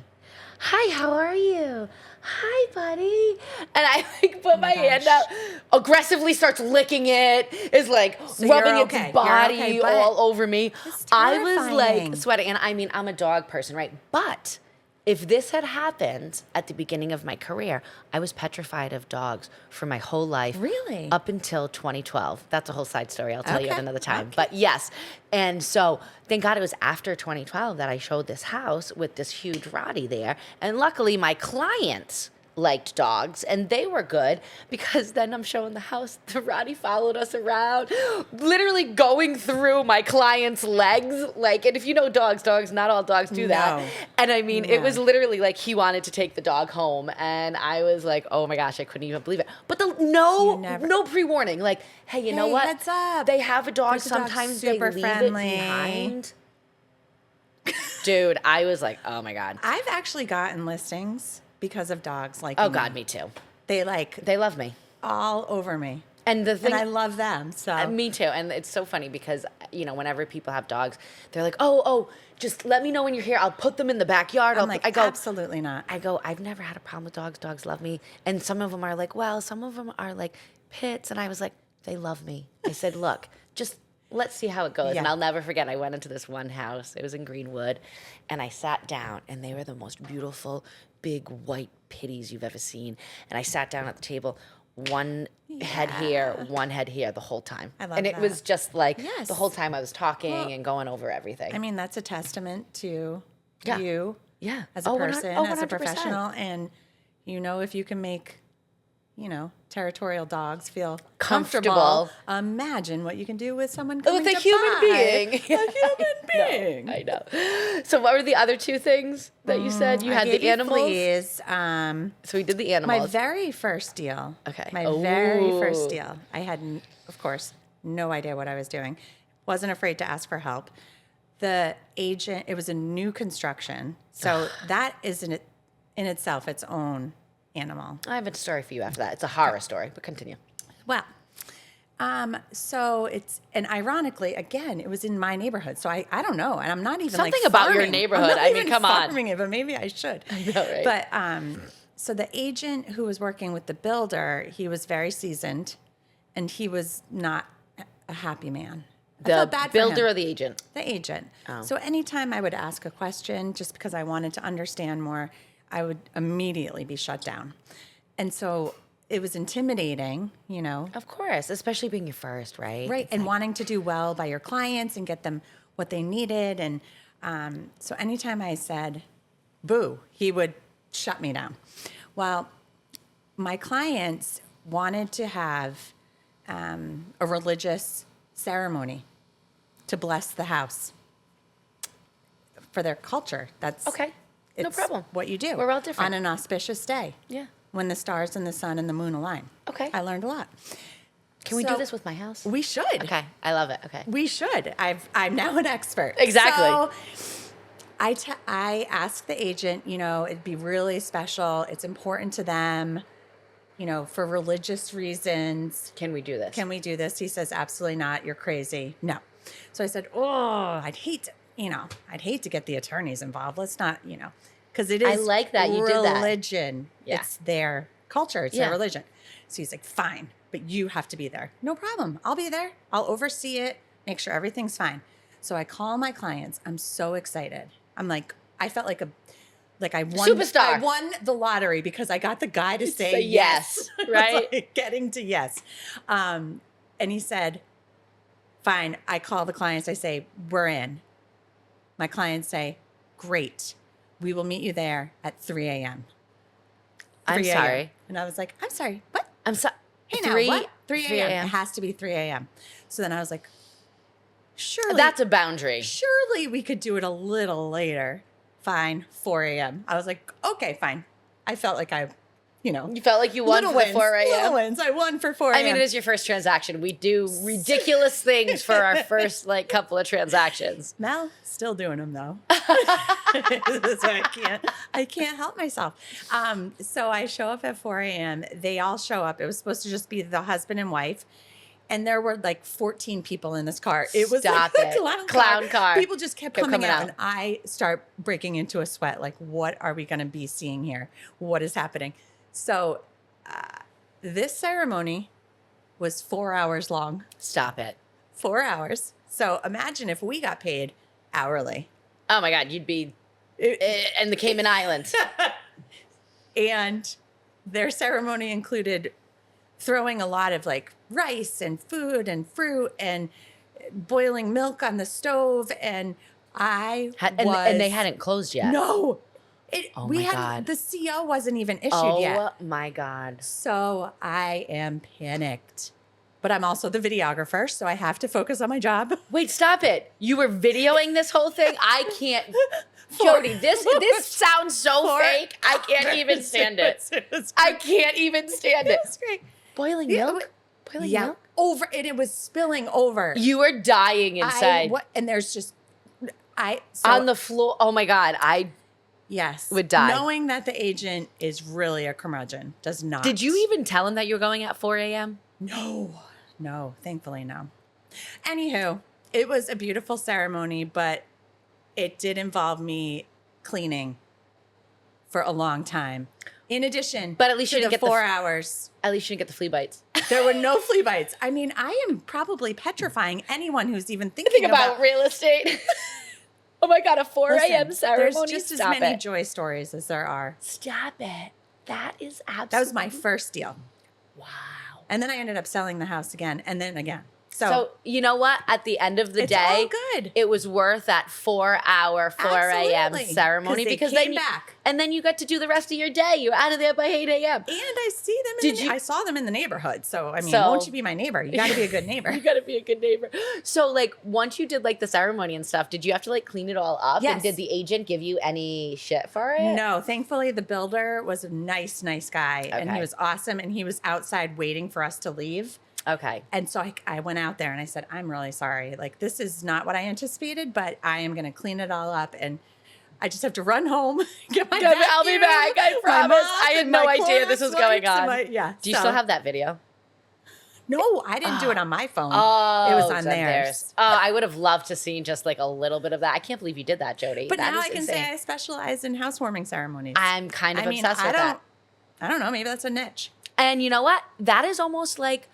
Hi, how are you? Hi, buddy. And I like put my hand gosh. out, aggressively starts licking it, is like So rubbing you're its okay. You're body okay, but all over me. it's I was terrifying. like sweating. And I mean, I'm a dog person, right? But if this had happened at the beginning of my career, I was petrified of dogs for my whole life. Really? Up until 2012. That's a whole side story. I'll tell you at Okay, another time. okay. But yes. And so thank God it was after 2012 that I showed this house with this huge Rhody there. And luckily my clients liked dogs and they were good, because then I'm showing the house, the Rhody followed us around, literally going through my client's legs. Like, and if you know dogs, not all dogs do that. No. And I mean, it No. was literally like he wanted to take the dog home, and I was like, oh my gosh, I couldn't even believe it. But no pre-warning. Like, hey, you know Hey, what? heads up. They have a dog. There's a dog Sometimes super they leave friendly. it behind. Dude, I was like, oh my God. I've actually gotten listings because of dogs like Oh God, me too. They like They love me. all over me. And the thing, And I love them. So me too. And it's so funny because, you know, whenever people have dogs, they're like, oh, just let me know when you're here. I'll put them in the backyard. I'm like, absolutely not. I've never had a problem with dogs. Dogs love me. And some of them are like, well, some of them are like pits. And I was like, they love me. I said, look, just let's see how it goes. And Yeah. I'll never forget, I went into this one house. It was in Greenwood. And I sat down, and they were the most beautiful, big white pitties you've ever seen. And I sat down at the table, one head here, one head here the whole time. I love and it that. was just like Yes. the whole time I was talking Well, and going over everything. I mean, that's a testament to Yeah. you yeah. as a 100 person, as a 100%. professional. And, if you can make, territorial dogs feel Comfortable. comfortable, imagine what you can do with someone coming With a to human buy. being. A human being. No, I know. So what were the other two things that you said? You I had gave the you animals. fleas. So we did the My animals. very first deal. Okay. My very first Ooh. deal. I had, of course, no idea what I was doing. Wasn't afraid to ask for help. The agent, it was a new construction. So that is in itself its own animal. I have a story for you after that. It's a horror story, but continue. Well, so and ironically, again, it was in my neighborhood. So I don't know. And I'm not even Something like about your farming. neighborhood. I'm not I mean, even come on. farming it, but maybe I should. I know, right? But so the agent who was working with the builder, he was very seasoned, and he was not a happy man. I The felt bad for builder him. or the agent? The agent. Oh. So anytime I would ask a question, just because I wanted to understand more, I would immediately be shut down. And so it was intimidating, Of course, especially being your first, right? right? And wanting to do well by your clients and get them what they needed. And so anytime I said, boo, he would shut me down. Well, my clients wanted to have a religious ceremony to bless the house for their culture. That's Okay. No it's problem. what you do. We're all different. On an auspicious day. Yeah. When the stars and the sun and the moon align. Okay. I learned a lot. Can we do So- this with my house? We should. Okay, I love it. Okay. We should. I'm now an expert. Exactly. So I asked the agent, it'd be really special. It's important to them, for religious reasons. Can we do this? Can we do this? He says, absolutely not. You're crazy. No. So I said, oh, I'd hate to get the attorneys involved. Let's not, because it I is like that you did that. religion. Yeah. It's their culture. It's Yeah. their religion. So he's like, fine, but you have to be there. No problem. I'll be there. I'll oversee it, make sure everything's fine. So I call my clients. I'm so excited. I'm like, I felt like I won. Superstar. I won the lottery because I got the guy to say Say yes. yes, It was right? like getting to yes. And he said, fine. I call the clients. I say, we're in. My clients say, great. We will meet you there at 3 a.m. I'm 3 a.m. sorry. And I was like, I'm sorry. What? I'm sorry. Hey, now, what? 3 a.m. It has to be 3 a.m. So then I was like, surely. That's a boundary. Surely we could do it a little later. Fine, 4 a.m. I was like, okay, fine. I felt like You felt like you won little for wins, the 4 a.m. little wins. I won for 4 a.m. I mean, it is your first transaction. We do ridiculous things for our first couple of transactions. Mel, still doing them though. So I can't help myself. So I show up at 4 a.m. They all show up. It was supposed to just be the husband and wife. And there were 14 people in this car. It was Stop like it. a Clown car. People just kept Kept coming coming out, out. and I start breaking into a sweat. Like, what are we going to be seeing here? What is happening? So this ceremony was 4 hours long. Stop it. 4 hours. So imagine if we got paid hourly. Oh my God, you'd be in the Cayman Islands. And their ceremony included throwing a lot of rice and food and fruit and boiling milk on the stove. And I And they hadn't closed yet. No. Oh we my hadn't, God. the CO wasn't even issued Oh yet. my God. So I am panicked. But I'm also the videographer, so I have to focus on my job. Wait, stop it. You were videoing this whole thing? I can't. Jodie, this sounds so fake. I can't even stand it. I can't even stand it. It's great. Boiling Yeah, milk? Boiling Yeah, milk? over, and it was spilling over. You were dying inside. And there's just, On the floor. Oh my God. yes, would die. Knowing that the agent is really a curmudgeon does not. Did you even tell him that you were going at 4 a.m.? No, thankfully, no. Anywho, it was a beautiful ceremony, but it did involve me cleaning for a long time. In addition, But at least to you didn't the get the 4 hours. At least you didn't get the flea bites. There were no flea bites. I mean, I am probably petrifying anyone who's even thinking Think about real estate. Oh my God, a 4 a.m. ceremony. There's just as Stop many it. joy stories as there are. Stop it. That is absolutely. That was my first deal. Wow. And then I ended up selling the house again and then again. So you know what? At the end of the it's day, all good. It was worth that 4-hour, 4 a.m. Absolutely. ceremony Because then came back. And then you got to do the rest of your day. You're out of there by 8 a.m. And I see them. I saw them in the neighborhood. So I mean, won't you be my neighbor? You got to be a good neighbor. You got to be a good neighbor. So like, once you did like the ceremony and stuff, did you have to like clean it all up? Yes. And did the agent give you any shit for it? No, thankfully the builder was a nice guy, and he Okay. was awesome, and he was outside waiting for us to leave. Okay. And so I went out there and I said, I'm really sorry. Like, this is not what I anticipated, but I am going to clean it all up. And I just have to run home, get my vacuum, I'll be back. I my promise. mop, I had and no my idea this Clorox was going wipes and on. yeah. Do you still have that video? No, I didn't do it on my phone. Oh, it was on it's theirs. Oh, I would have loved to see just like a little bit of that. I can't believe you did that, Jodie. But That now is I can insane. say I specialize in housewarming ceremonies. I'm kind of I mean, obsessed with that. I don't know. Maybe that's a niche. And you know what? That is almost like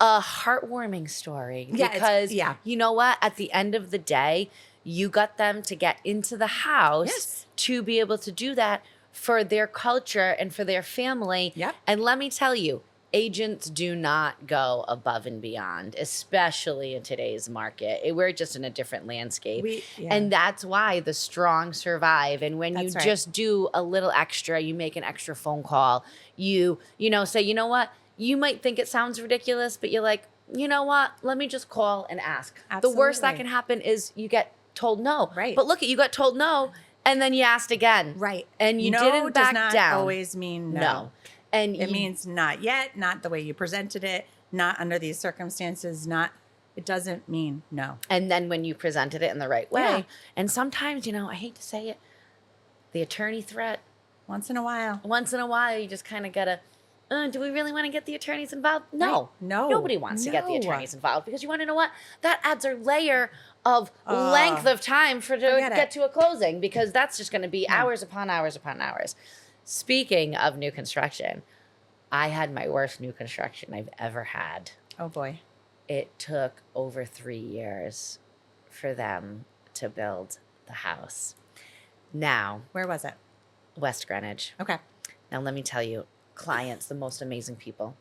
a heartwarming story. Yeah, Because yeah. you know what? At the end of the day, you got them to get into the house Yes. to be able to do that for their culture and for their family. Yep. And let me tell you, agents do not go above and beyond, especially in today's market. We're just in a different landscape. And that's why the strong survive. And when That's you right. just do a little extra, you make an extra phone call, you know, say, you know what? You might think it sounds ridiculous, but you're like, you know what? Let me just call and ask. The worst that Absolutely. can happen is you get told no. Right. But look, you got told no, and then you asked again. Right. And you no didn't back does not down. always mean no. No. And It means not yet, not the way you presented it, not under these circumstances, it doesn't mean no. And then when you presented it in the right way, Yeah. and sometimes, you know, I hate to say it, the attorney threat, Once in a while. you just kind of gotta, do we really want to get the attorneys involved? No. Right. No. Nobody wants to get the No. attorneys involved because you want to know what? That adds a layer of Oh, length of time to forget get it. to a closing because that's just going to be hours upon hours upon hours. Speaking of new construction, I had my worst new construction I've ever had. Oh boy. It took over 3 years for them to build the house. Now, Where was it? West Greenwich. Okay. Now, let me tell you, clients, the most amazing people.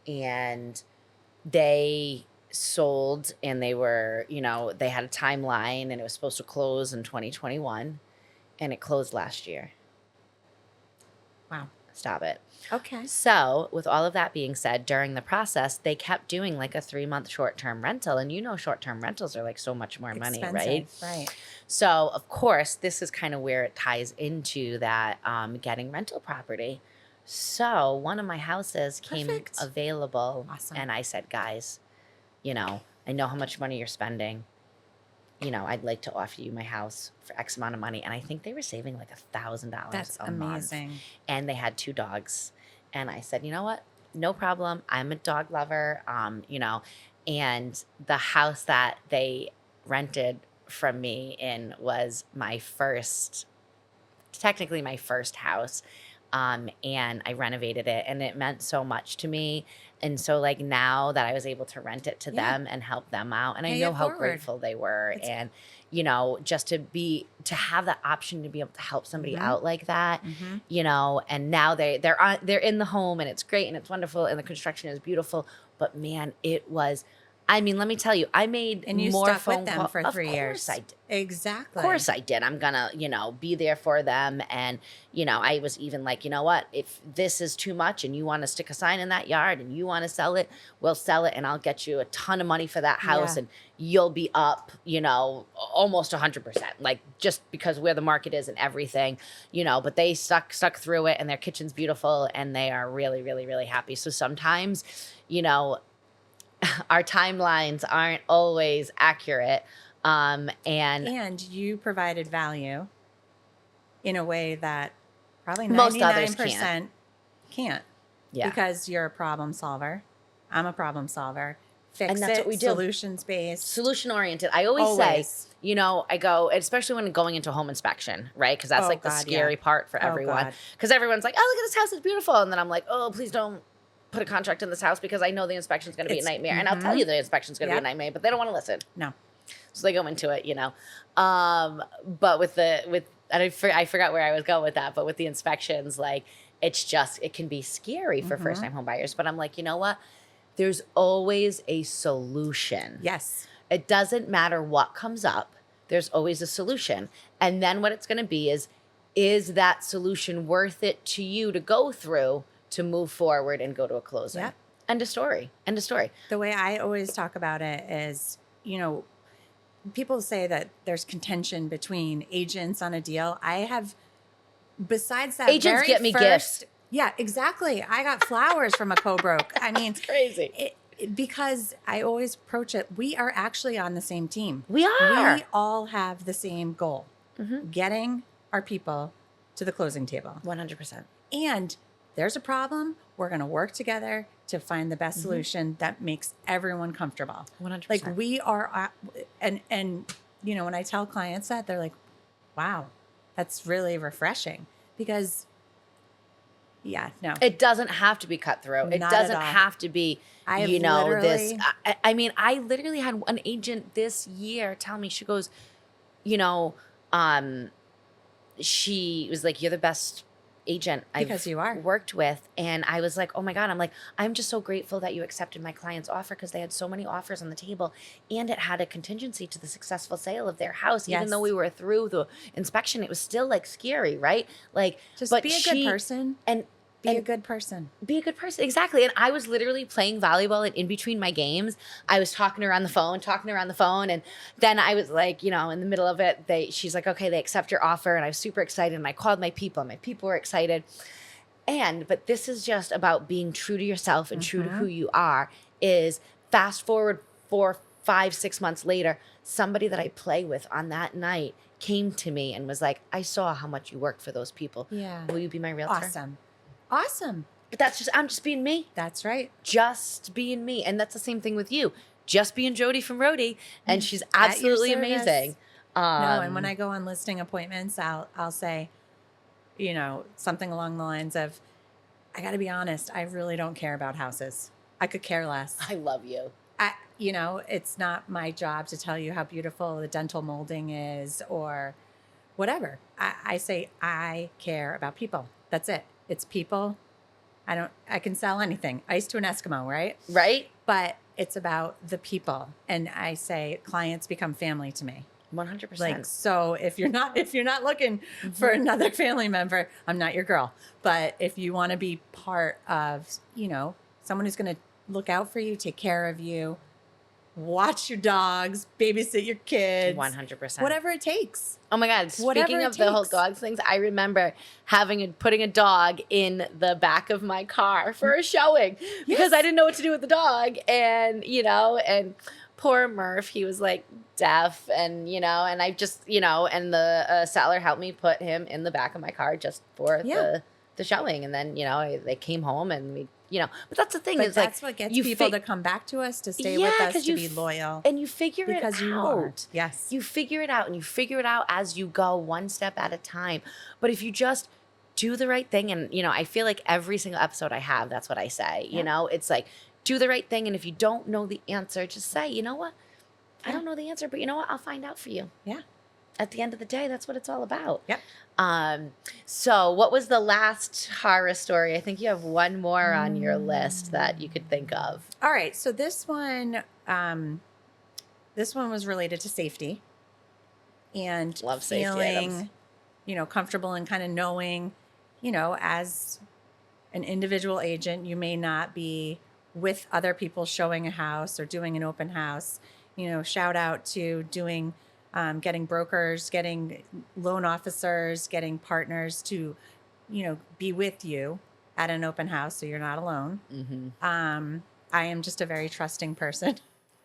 And they sold and they were, you know, they had a timeline and it was supposed to close in 2021 and it closed last year. Wow. Stop it. Okay. So, with all of that being said, during the process, they kept doing like a 3-month short-term rental. And you know, short-term rentals are like so much more money, right? Right. So, of course, this is kind of where it ties into that getting rental property. So, one of my houses came Perfect. available. Awesome. And I said, guys, you know, I know how much money you're spending. You know, I'd like to offer you my house for X amount of money. And I think they were saving like $1,000 That's a month. amazing. And they had 2 dogs. And I said, you know what? No problem. I'm a dog lover. You know, and the house that they rented from me in was technically my first house. And I renovated it and it meant so much to me. And so like now that I was able to rent it to Yeah. them and help them out, and I Pay know it how forward. grateful they were. And, you know, just to have that option to be able to help somebody out like that, you know, and now they're in the home and it's great and it's wonderful and the construction is beautiful. But man, let me tell you, I made And you more stuck phone with them calls. for Of 3 years. course I did. Exactly. Of course I did. I'm gonna, you know, be there for them. And, you know, I was even like, you know what, if this is too much and you want to stick a sign in that yard and you want to sell it, we'll sell it and I'll get you a ton of money for that house Yeah. and you'll be up, you know, almost 100%, like just because where the market is and everything, you know, but they stuck through it and their kitchen's beautiful and they are really, really, really happy. So sometimes, you know, our timelines aren't always accurate. And you provided value in a way that probably Most 99% others can't. Yeah. Because you're a problem solver. I'm a problem solver. Fix And that's it, what we do. solutions based. Solution oriented. I always say, you know, I go, especially when going into home inspection, right? Because that's Oh, like the God, scary yeah. part for Oh, everyone. God. Because everyone's like, oh, look at this house, it's beautiful. And then I'm like, oh, please don't put a contract in this house because I know the inspection's going to be a nightmare. And I'll tell you the inspection's going to be a Yep. nightmare, but they don't want to listen. No. So they go into it, you know. But and I forgot where I was going with that, but with the inspections, like, it can be scary for first time home buyers. But I'm like, you know what? There's always a solution. Yes. It doesn't matter what comes up, there's always a solution. And then what it's going to be is that solution worth it to you to go through to move forward and go to a closing? Yep. End of story. End of story. The way I always talk about it is, you know, people say that there's contention between agents on a deal. I have, besides that, Agents very get me first, gifts. Yeah, exactly. I got flowers from a co-broke. I mean, It's crazy. because I always approach it, we are actually on the same team. We are. We all have the same goal, getting our people to the closing table. 100%. And there's a problem. We're going to work together to find the best solution that makes everyone comfortable. 100%. Like we are, and you know, when I tell clients that, they're like, wow, that's really refreshing because yeah, no. It doesn't have to be cutthroat. It Not at doesn't all. have to be, I have you know, this. literally- I mean, I literally had an agent this year tell me, she goes, you know, she was like, you're the best agent Because you are. worked with. And I was like, oh my God, I'm just so grateful that you accepted my client's offer because they had so many offers on the table and it had a contingency to the successful sale of their house. Even Yes. though we were through the inspection, it was still like scary, right? Like, Just but be a good person. And Be a good person. be a good person. Exactly. And I was literally playing volleyball and in between my games, I was talking to her on the phone. And then I was like, you know, in the middle of it, she's like, okay, they accept your offer. And I was super excited. And I called my people and my people were excited. But this is just about being true to yourself and true to who you are. Is fast forward 4, 5, 6 months later, somebody that I play with on that night came to me and was like, I saw how much you worked for those people. Yeah. Will you be my realtor? Awesome. But I'm just being me. That's right. Just being me. And that's the same thing with you. Just being Jodie from Rhody. And she's absolutely service. amazing. No, and when I go on listing appointments, I'll say, you know, something along the lines of, I got to be honest, I really don't care about houses. I could care less. I love you. You know, it's not my job to tell you how beautiful the dental molding is or whatever. I say I care about people. That's it. It's people. I can sell anything. Ice to an Eskimo, right? Right? But it's about the people. And I say clients become family to me. 100%. Like, so if you're not looking for another family member, I'm not your girl. But if you want to be part of, you know, someone who's going to look out for you, take care of you, watch your dogs, babysit your kids, 100%. whatever it takes. Oh my God. Whatever Speaking it of the whole takes. dogs things, I remember putting a dog in the back of my car for a showing because Yes. I didn't know what to do with the dog. And, you know, and poor Murph, he was like deaf and, you know, and I just, you know, and the seller helped me put him in the back of my car just for the showing. And then, you know, they came home and we, you know, but that's the thing But is like, that's what gets people to come back to us, to stay with us, to be loyal. and you figure it out. Because you won't. Yes. You figure it out and you figure it out as you go, one step at a time. But if you just do the right thing, and, you know, I feel like every single episode I have, that's what I say. You know, it's like, do the right thing. And if you don't know the answer, just say, you know what? I don't know the answer, but you know what? I'll find out for you. Yeah. At the end of the day, that's what it's all about. Yep. So what was the last horror story? I think you have one more on your list that you could think of. All right. So this one was related to safety and Love safety feeling, items. you know, comfortable and kind of knowing, you know, as an individual agent, you may not be with other people showing a house or doing an open house. You know, shout out to doing, getting brokers, getting loan officers, getting partners to, you know, be with you at an open house so you're not alone. I am just a very trusting person.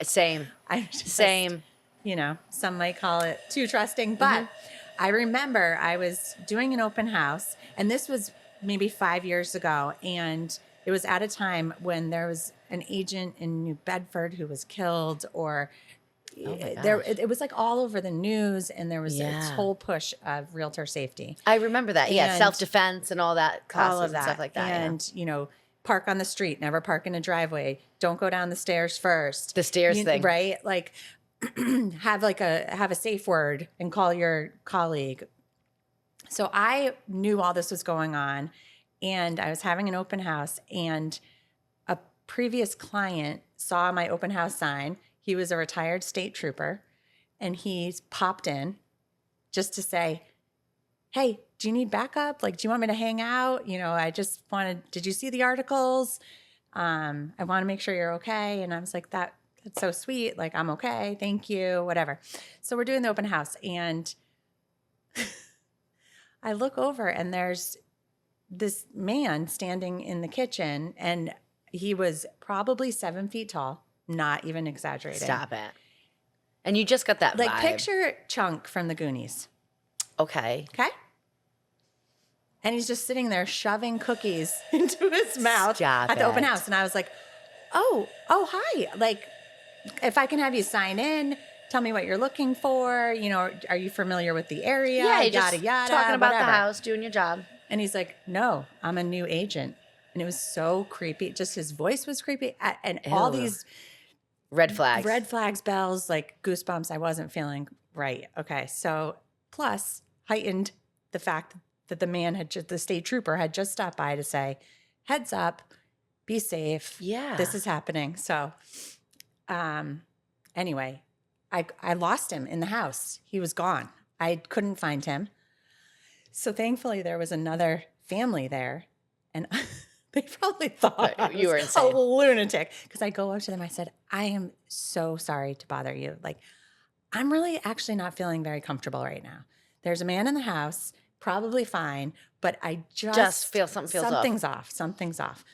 Same. I'm just, Same. you know, some might call it too trusting, but I remember I was doing an open house, and this was maybe 5 years ago, and it was at a time when there was an agent in New Bedford who was killed, or Oh my there, gosh. it was like all over the news, and there was this Yeah. whole push of realtor safety. I remember that. Yeah, And self-defense and all that classes all of and that. stuff like that. And, park on the street, never park in a driveway. Don't go down the stairs first. The stairs thing. Right? Like have a safe word and call your colleague. So I knew all this was going on, and I was having an open house, and a previous client saw my open house sign. He was a retired state trooper, and he popped in just to say, hey, do you need backup? Like, do you want me to hang out? I just did you see the articles? I want to make sure you're okay. And I was like, that's so sweet. Like, I'm okay. Thank you. Whatever. So we're doing the open house, and I look over, and there's this man standing in the kitchen, and he was probably 7 feet tall, not even exaggerating. Stop it. And you just got that Like, vibe. picture Chunk from the Goonies. Okay. Okay? And he's just sitting there shoving cookies into his mouth Stop at the open it. house. And I was like, oh, hi. Like, if I can have you sign in, tell me what you're looking for. Are you familiar with the area? Yeah, yada, just yada. talking about whatever. the house, doing your job. And he's like, no, I'm a new agent. And it was so creepy. Just his voice was creepy. And all Ew. these Red flags. red flags, bells, like goosebumps. I wasn't feeling right. Okay. So plus heightened the fact that the state trooper had just stopped by to say, heads up, be safe. Yeah. This is happening. So anyway, I lost him in the house. He was gone. I couldn't find him. So thankfully there was another family there, and they probably thought I You were was insane. a lunatic, because I go up to them. I said, I am so sorry to bother you. Like, I'm really actually not feeling very comfortable right now. There's a man in the house, probably fine, but I just feel something feels off. something's off. Something's off.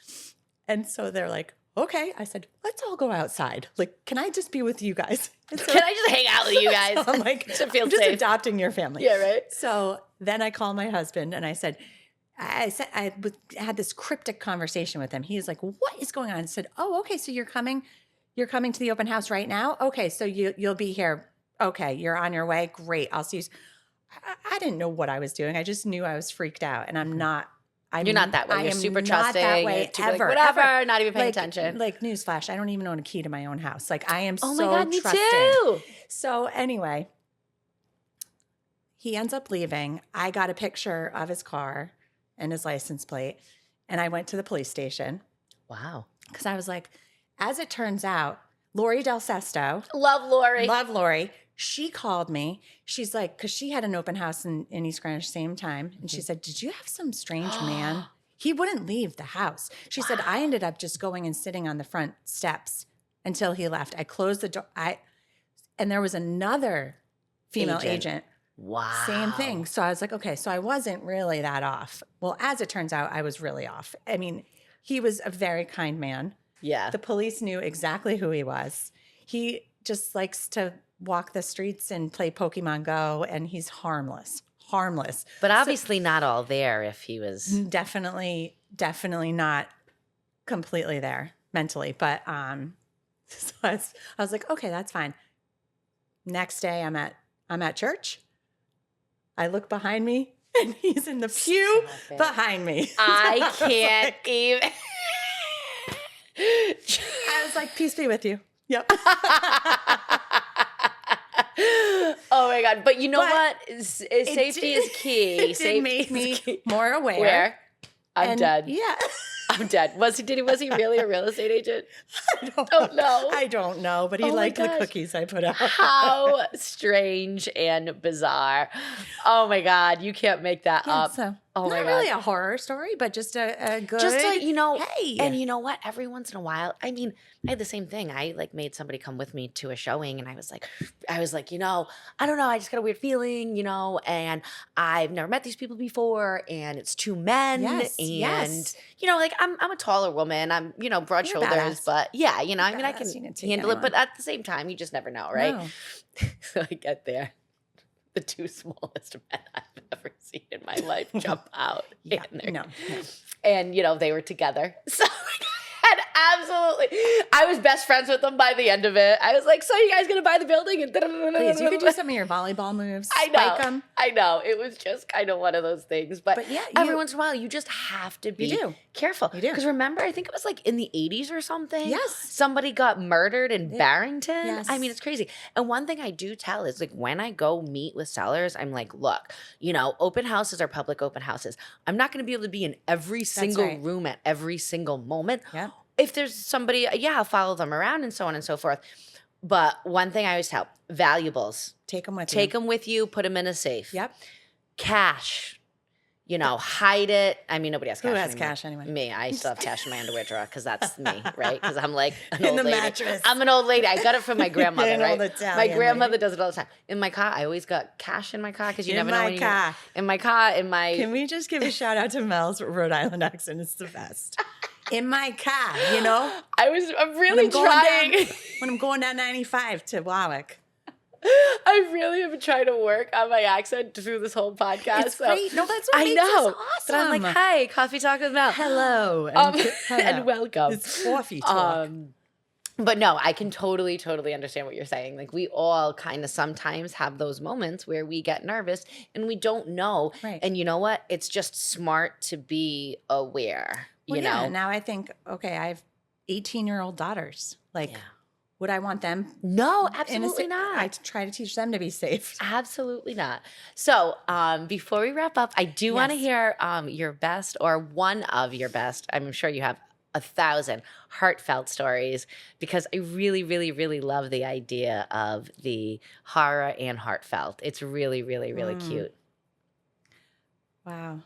And so they're like, okay. I said, let's all go outside. Like, can I just be with you guys? And so Can I just hang out with you guys? I'm like, to feel I'm just safe. adopting your family. Yeah, right. So then I called my husband, and I said, had this cryptic conversation with him. He was like, what is going on? I said, oh, okay. So you're coming to the open house right now? Okay. So you'll be here. Okay. You're on your way. Great. I'll see you. I didn't know what I was doing. I just knew I was freaked out, and I'm not. You're not that way. You're am super not trusting. that You're way super like, ever. whatever, ever. not even paying Like, attention. Like, newsflash, I don't even own a key to my own house. Like, I am Oh so my God, me trusting. too. So anyway, he ends up leaving. I got a picture of his car and his license plate, and I went to the police station Wow. because I was like, as it turns out, Lori Del Sesto, Love Lori. love Lori, she called me. She's like, because she had an open house in East Greenwich same time. And she said, did you have some strange man? He wouldn't leave the house. She said, I ended up just going and sitting on the front steps until he left. I closed the door. And there was another female agent. Wow. Same thing. So I was like, okay, so I wasn't really that off. Well, as it turns out, I was really off. I mean, he was a very kind man. Yeah. The police knew exactly who he was. He just likes to walk the streets and play Pokemon Go, and he's harmless. But obviously not all there if he was. Definitely not completely there mentally. But so I was like, okay, that's fine. Next day, I'm at church. I look behind me, and he's in the pew Stop it. behind me. I can't even. I was like, peace be with you. Yep. Oh my God. But you know But what? Safety is key. It did Safety make is me key. more aware. Where? I'm And dead. Yeah. I'm dead. Was he really a real estate agent? I don't know, but he Oh my liked the gosh. cookies I put out. How strange and bizarre. Oh my God. You can't make that Yeah, up. so Oh my not God. really a horror story, but just a good. Just to, Hey. and you know what? Every once in a while, I mean, I had the same thing. I like made somebody come with me to a showing, and I was like, I don't know, I just got a weird feeling, and I've never met these people before, and it's two men, Yes, and yes. like I'm a taller woman, I'm broad You're shoulders, badass. but yeah, I mean, I badass. can You can take handle it, anyone. but at the same time, you just never know, right? No. So I get there. The two smallest men I've ever seen in my life jump out. Yeah. and they're- No. And, they were together. So I had Absolutely. I was best friends with them by the end of it. I was like, so you guys going to buy the building? And Please, you could do some of your volleyball moves. I know. Spike them. I know. It was just kind of one of those things. But yeah, every once in a while, you just have to be careful. You do. Because remember, I think it was like in the 80s or something. Yes. Somebody got murdered in Barrington. Yes. I mean, it's crazy. And one thing I do tell is like when I go meet with sellers, I'm like, look, you know, open houses are public open houses. I'm not going to be able to be in every single room at every single moment. Yeah. If there's somebody, I'll follow them around and so on and so forth. But one thing I always tell, valuables. Take them with you. Take them with you, put them in a safe. Yep. Cash, you know, hide it. I mean, nobody has cash Who has anymore. cash anyway? Me. I still have cash in my underwear drawer because that's me, right? Because I'm like an In old the lady. mattress. I'm an old lady. I got it from my grandmother, An right? old My Italian grandmother lady. does it all the time. In my car, I always got cash in my car because you In never know my when car. in my car, in my... Can we just give a shout out to Mel's Rhode Island accent? It's the best. In my car, you know? I'm really trying. When I'm going down 95 to Warwick. I really have been trying to work on my accent through this whole podcast. It's great. No, that's what I makes know. us awesome. But I'm like, hi, Coffee Talk with Mel. Hello. And welcome. It's coffee talk. But no, I can totally understand what you're saying. Like we all kind of sometimes have those moments where we get nervous and we don't know. Right. And you know what? It's just smart to be aware. Well, you know? now I think, okay, I have 18-year-old daughters. Like, would I want them? No, absolutely not. I try to teach them to be safe. Absolutely not. So before we wrap up, I do want to hear your best or one of your best. I'm sure you have 1,000 heartfelt stories because I really, really, really love the idea of the horror and heartfelt. It's really, really, really cute. Wow.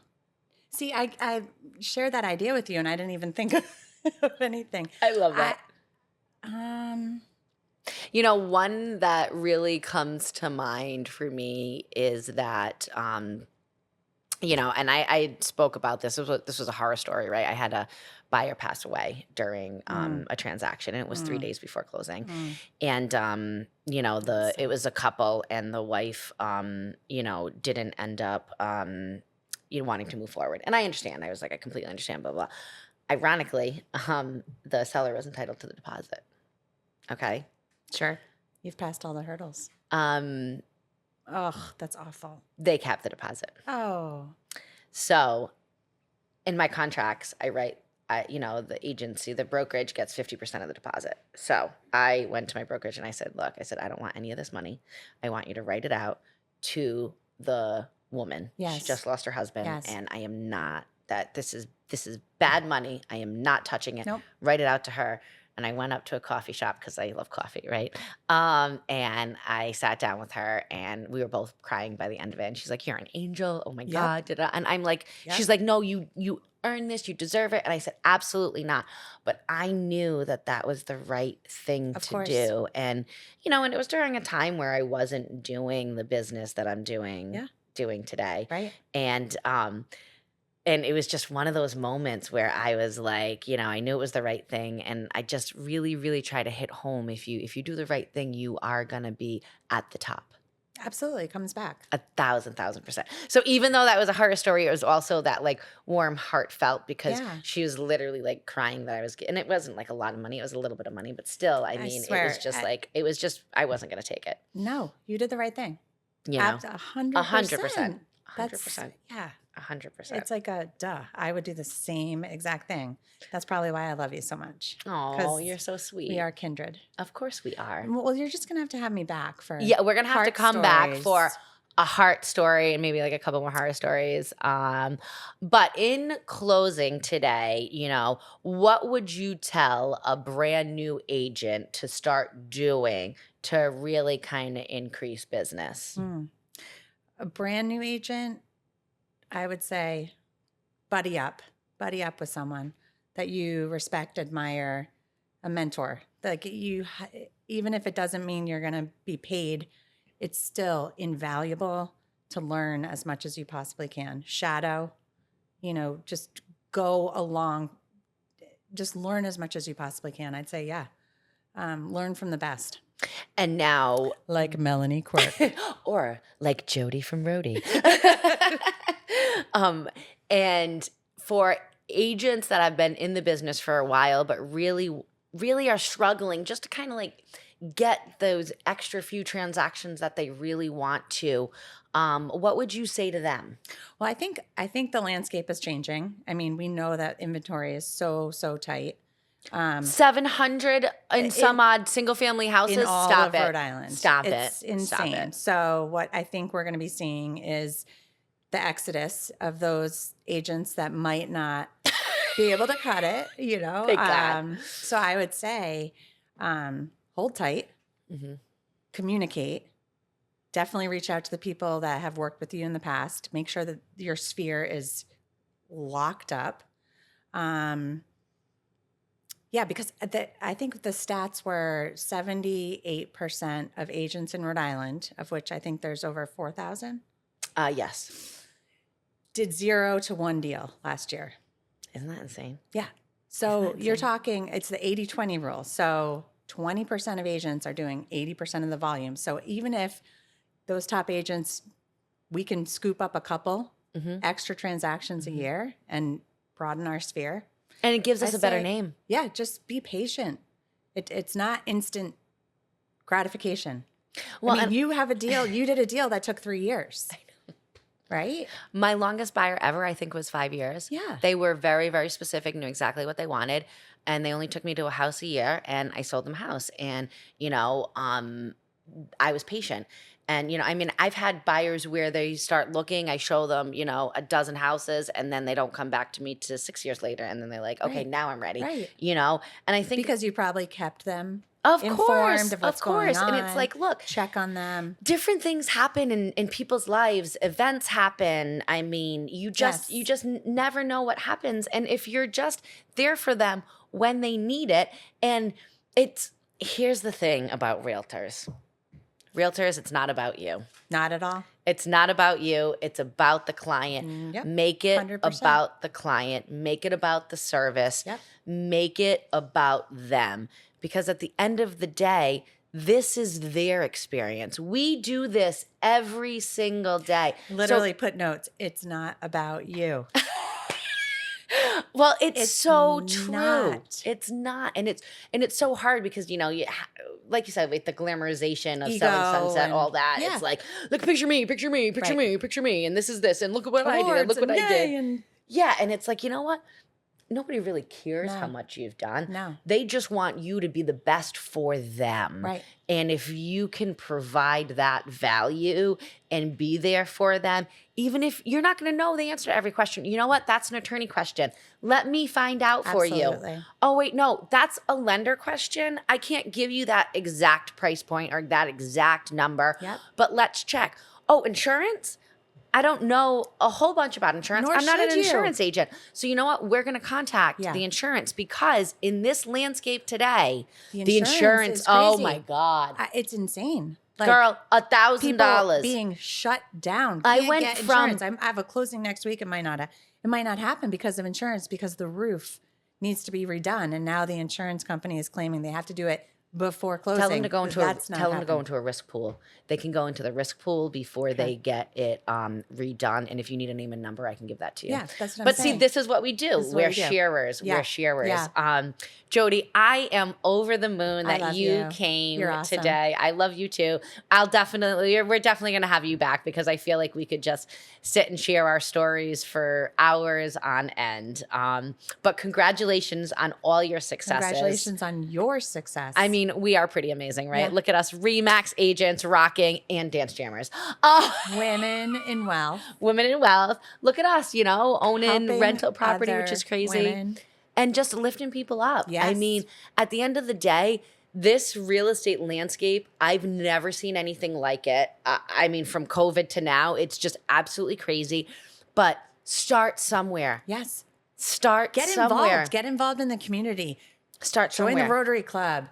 See, I shared that idea with you and I didn't even think of anything. I love that. You know, one that really comes to mind for me is that, you know, and I spoke about this. This was a horror story, right? I had a buyer pass away during a transaction, and it was 3 days before closing. And, you know, it was a couple, and the wife, you know, didn't end up, you know, wanting to move forward. And I understand. I was like, I completely understand, blah, blah. Ironically, the seller was entitled to the deposit. Okay. Sure. You've passed all the hurdles. Oh, that's awful. They capped the deposit. Oh. So in my contracts, I write, you know, the agency, the brokerage gets 50% of the deposit. So I went to my brokerage and I said, look, I don't want any of this money. I want you to write it out to the woman. Yes. She just lost her husband. Yes. And I am not, that this is bad money. I am not touching it. Nope. Write it out to her. And I went up to a coffee shop because I love coffee, right? And I sat down with her and we were both crying by the end of it. And she's like, you're an angel. Oh my God. And I'm like, she's like, no, you earned this. You deserve it. And I said, absolutely not. But I knew that was the right thing to do. And, you know, and it was during a time where I wasn't doing the business that I'm doing today. Right. And it was just one of those moments where I was like, you know, I knew it was the right thing. And I just really, really try to hit home. If you do the right thing, you are going to be at the top. Absolutely. It comes back. 1,000%. So even though that was a horror story, it was also that like warm, heartfelt because she was literally like crying that I was getting. And it wasn't like a lot of money. It was a little bit of money. But still, I mean, swear, it was just like, it was just, I wasn't going to take it. No, you did the right thing. You know? 100%. 100%. That's, 100%. It's like a duh. I would do the same exact thing. That's probably why I love you so much. Oh, you're so sweet. We are kindred. Of course we are. Well, you're just going to have me back for we're going to have to come back stories. for a heart story and maybe like a couple more horror stories. But in closing today, you know, what would you tell a brand new agent to start doing to really kind of increase business? A brand new agent, I would say buddy up with someone that you respect, admire, a mentor. Like even if it doesn't mean you're going to be paid, it's still invaluable to learn as much as you possibly can. Shadow, you know, just go along, just learn as much as you possibly can. I'd say, learn from the best. And now, like Melanie Quirk, or like Jodie from Rhody. And for agents that have been in the business for a while, but really, really are struggling just to kind of like get those extra few transactions that they really want to. What would you say to them? Well, I think the landscape is changing. I mean, we know that inventory is so tight. 700 in some odd single family houses. In all Stop of it. Rhode Island. Stop It's it. insane. Stop it. So what I think we're going to be seeing is the exodus of those agents that might not be able to cut it, you know. Thank God. So I would say hold tight, communicate, definitely reach out to the people that have worked with you in the past. Make sure that your sphere is locked up. Yeah, because I think the stats were 78% of agents in Rhode Island, of which I think there's over 4,000, Yes. did 0 to 1 deal last year. Isn't that insane? Yeah. So you're talking, it's the 80-20 rule. So 20% of agents are doing 80% of the volume. So even if those top agents, we can scoop up a couple extra transactions a year and broaden our sphere. And it gives us a better say, name. Yeah, just be patient. It's not instant gratification. Well, I mean, you have a deal. You did a deal that took 3 years. I know. Right? My longest buyer ever, I think, was 5 years. Yeah. They were very, very specific, knew exactly what they wanted. And they only took me to a house a year, and I sold them a house. And, you know, I was patient. And, you know, I mean, I've had buyers where they start looking, I show them, you know, a dozen houses, and then they don't come back to me to 6 years later. And then they're like, okay, Right. now I'm ready. Right. You know, and I think Because you probably kept them of informed course, of what's going on. And it's like, look, check on them. different things happen in people's lives. Events happen. I mean, you just never know what happens. And if you're just there for them when they need it, and here's the thing about realtors. Realtors, it's not about you. Not at all. It's not about you. It's about the client. Yep. Make it 100%. about the client. Make it about the service. Yep. Make it about them. Because at the end of the day, this is their experience. We do this every single day. Literally put notes. It's not about you. Well, it's so true. not. It's not, and it's so hard because you know, like you said, with the glamorization of Ego selling Sunset, and- all that. yeah. It's like, look, picture me, picture me, picture Right. me, picture me, and this is this, and look at what I did, and Awards look what and I did. yay and- Yeah, and it's like, you know what? Nobody really cares No. how much you've done. No. They just want you to be the best for them. Right. And if you can provide that value and be there for them, even if you're not going to know the answer to every question, you know what? That's an attorney question. Let me find out for you. Absolutely. Oh, wait, no, that's a lender question. I can't give you that exact price point or that exact number, Yep. but let's check. Oh, insurance? I don't know a whole bunch about insurance. Nor I'm not an should you. insurance agent. So you know what? We're going to contact Yeah. the insurance because in this landscape today, The the insurance insurance, is oh crazy. my God. It's insane. Like, Girl, people $1,000. being shut down. I Can't went get from- insurance. I have a closing next week. It might not happen because of insurance, because the roof needs to be redone, and now the insurance company is claiming they have to do it before closing. Tell them to go into That's not tell them to go happening. into a risk pool. They can go into the risk pool before they get it redone. And if you need a name and number, I can give that to you. Yeah, that's what I'm But see, saying. this is what we do. is what We're we do. sharers. Yeah. We're sharers. Yeah. Jodie, I am over the moon I that love you you. came You're awesome. today. I love you too. We're definitely going to have you back because I feel like we could just sit and share our stories for hours on end. But congratulations on all your successes. Congratulations on your success. I mean, we are pretty amazing, right? Yeah. Look at us, Remax agents, rocking, and dance jammers. Oh, women in wealth, women in wealth. Look at us, you know, owning helping rental property, which is other crazy, women. and just lifting people up. I Yes. mean, at the end of the day, this real estate landscape, I've never seen anything like it. I mean, from COVID to now, it's just absolutely crazy. But start somewhere. Yes. Start Get somewhere. involved. Get involved in the community. Start Join somewhere. the Rotary Club.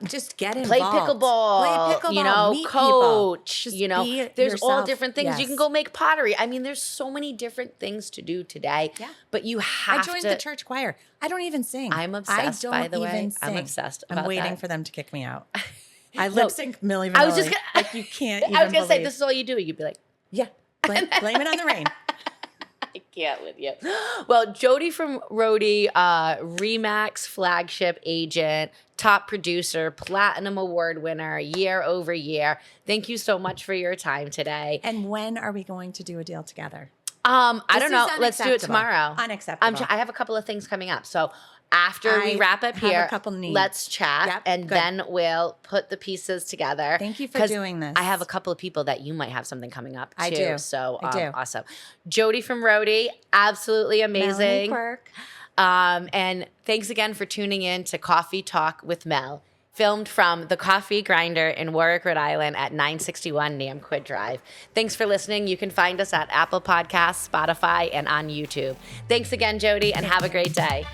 Just get Play involved. pickleball, Play pickleball. you know, Meet coach, people. Just you know, be there's all yourself. different things. You Yes. can go make pottery. I mean, there's so many different things to do today. Yeah. But you I have joined to. the church choir. I don't even sing. I'm obsessed, I don't by the way. even I'm sing. obsessed I'm about waiting that. for them to kick me out. I lip sync Milli Vanilli. I was just gonna, like you can't even I was gonna say believe. this is all you do. You'd be like, Yeah. Blame it on the rain. I can't with you. Well, Jodie from Rhody, Remax flagship agent, top producer, platinum award winner, year over year. Thank you so much for your time today. And when are we going to do a deal together? I don't This know. is Let's do it unacceptable. tomorrow. Unacceptable. I have a couple of things coming up. So after we I wrap up have a here, couple needs. let's chat, Yep, and good. then we'll put the pieces together. Thank you for 'Cause doing this. I have a couple of people that you might have something coming up too. I do. So I do. awesome. Jodie from Rhody, absolutely Melanie amazing. Quirk. And thanks again for tuning in to Coffee Talk with Mel, filmed from the Coffee Grinder in Warwick, Rhode Island at 961 Namquid Drive. Thanks for listening. You can find us at Apple Podcasts, Spotify, and on YouTube. Thanks again, Jodie, and have a great day.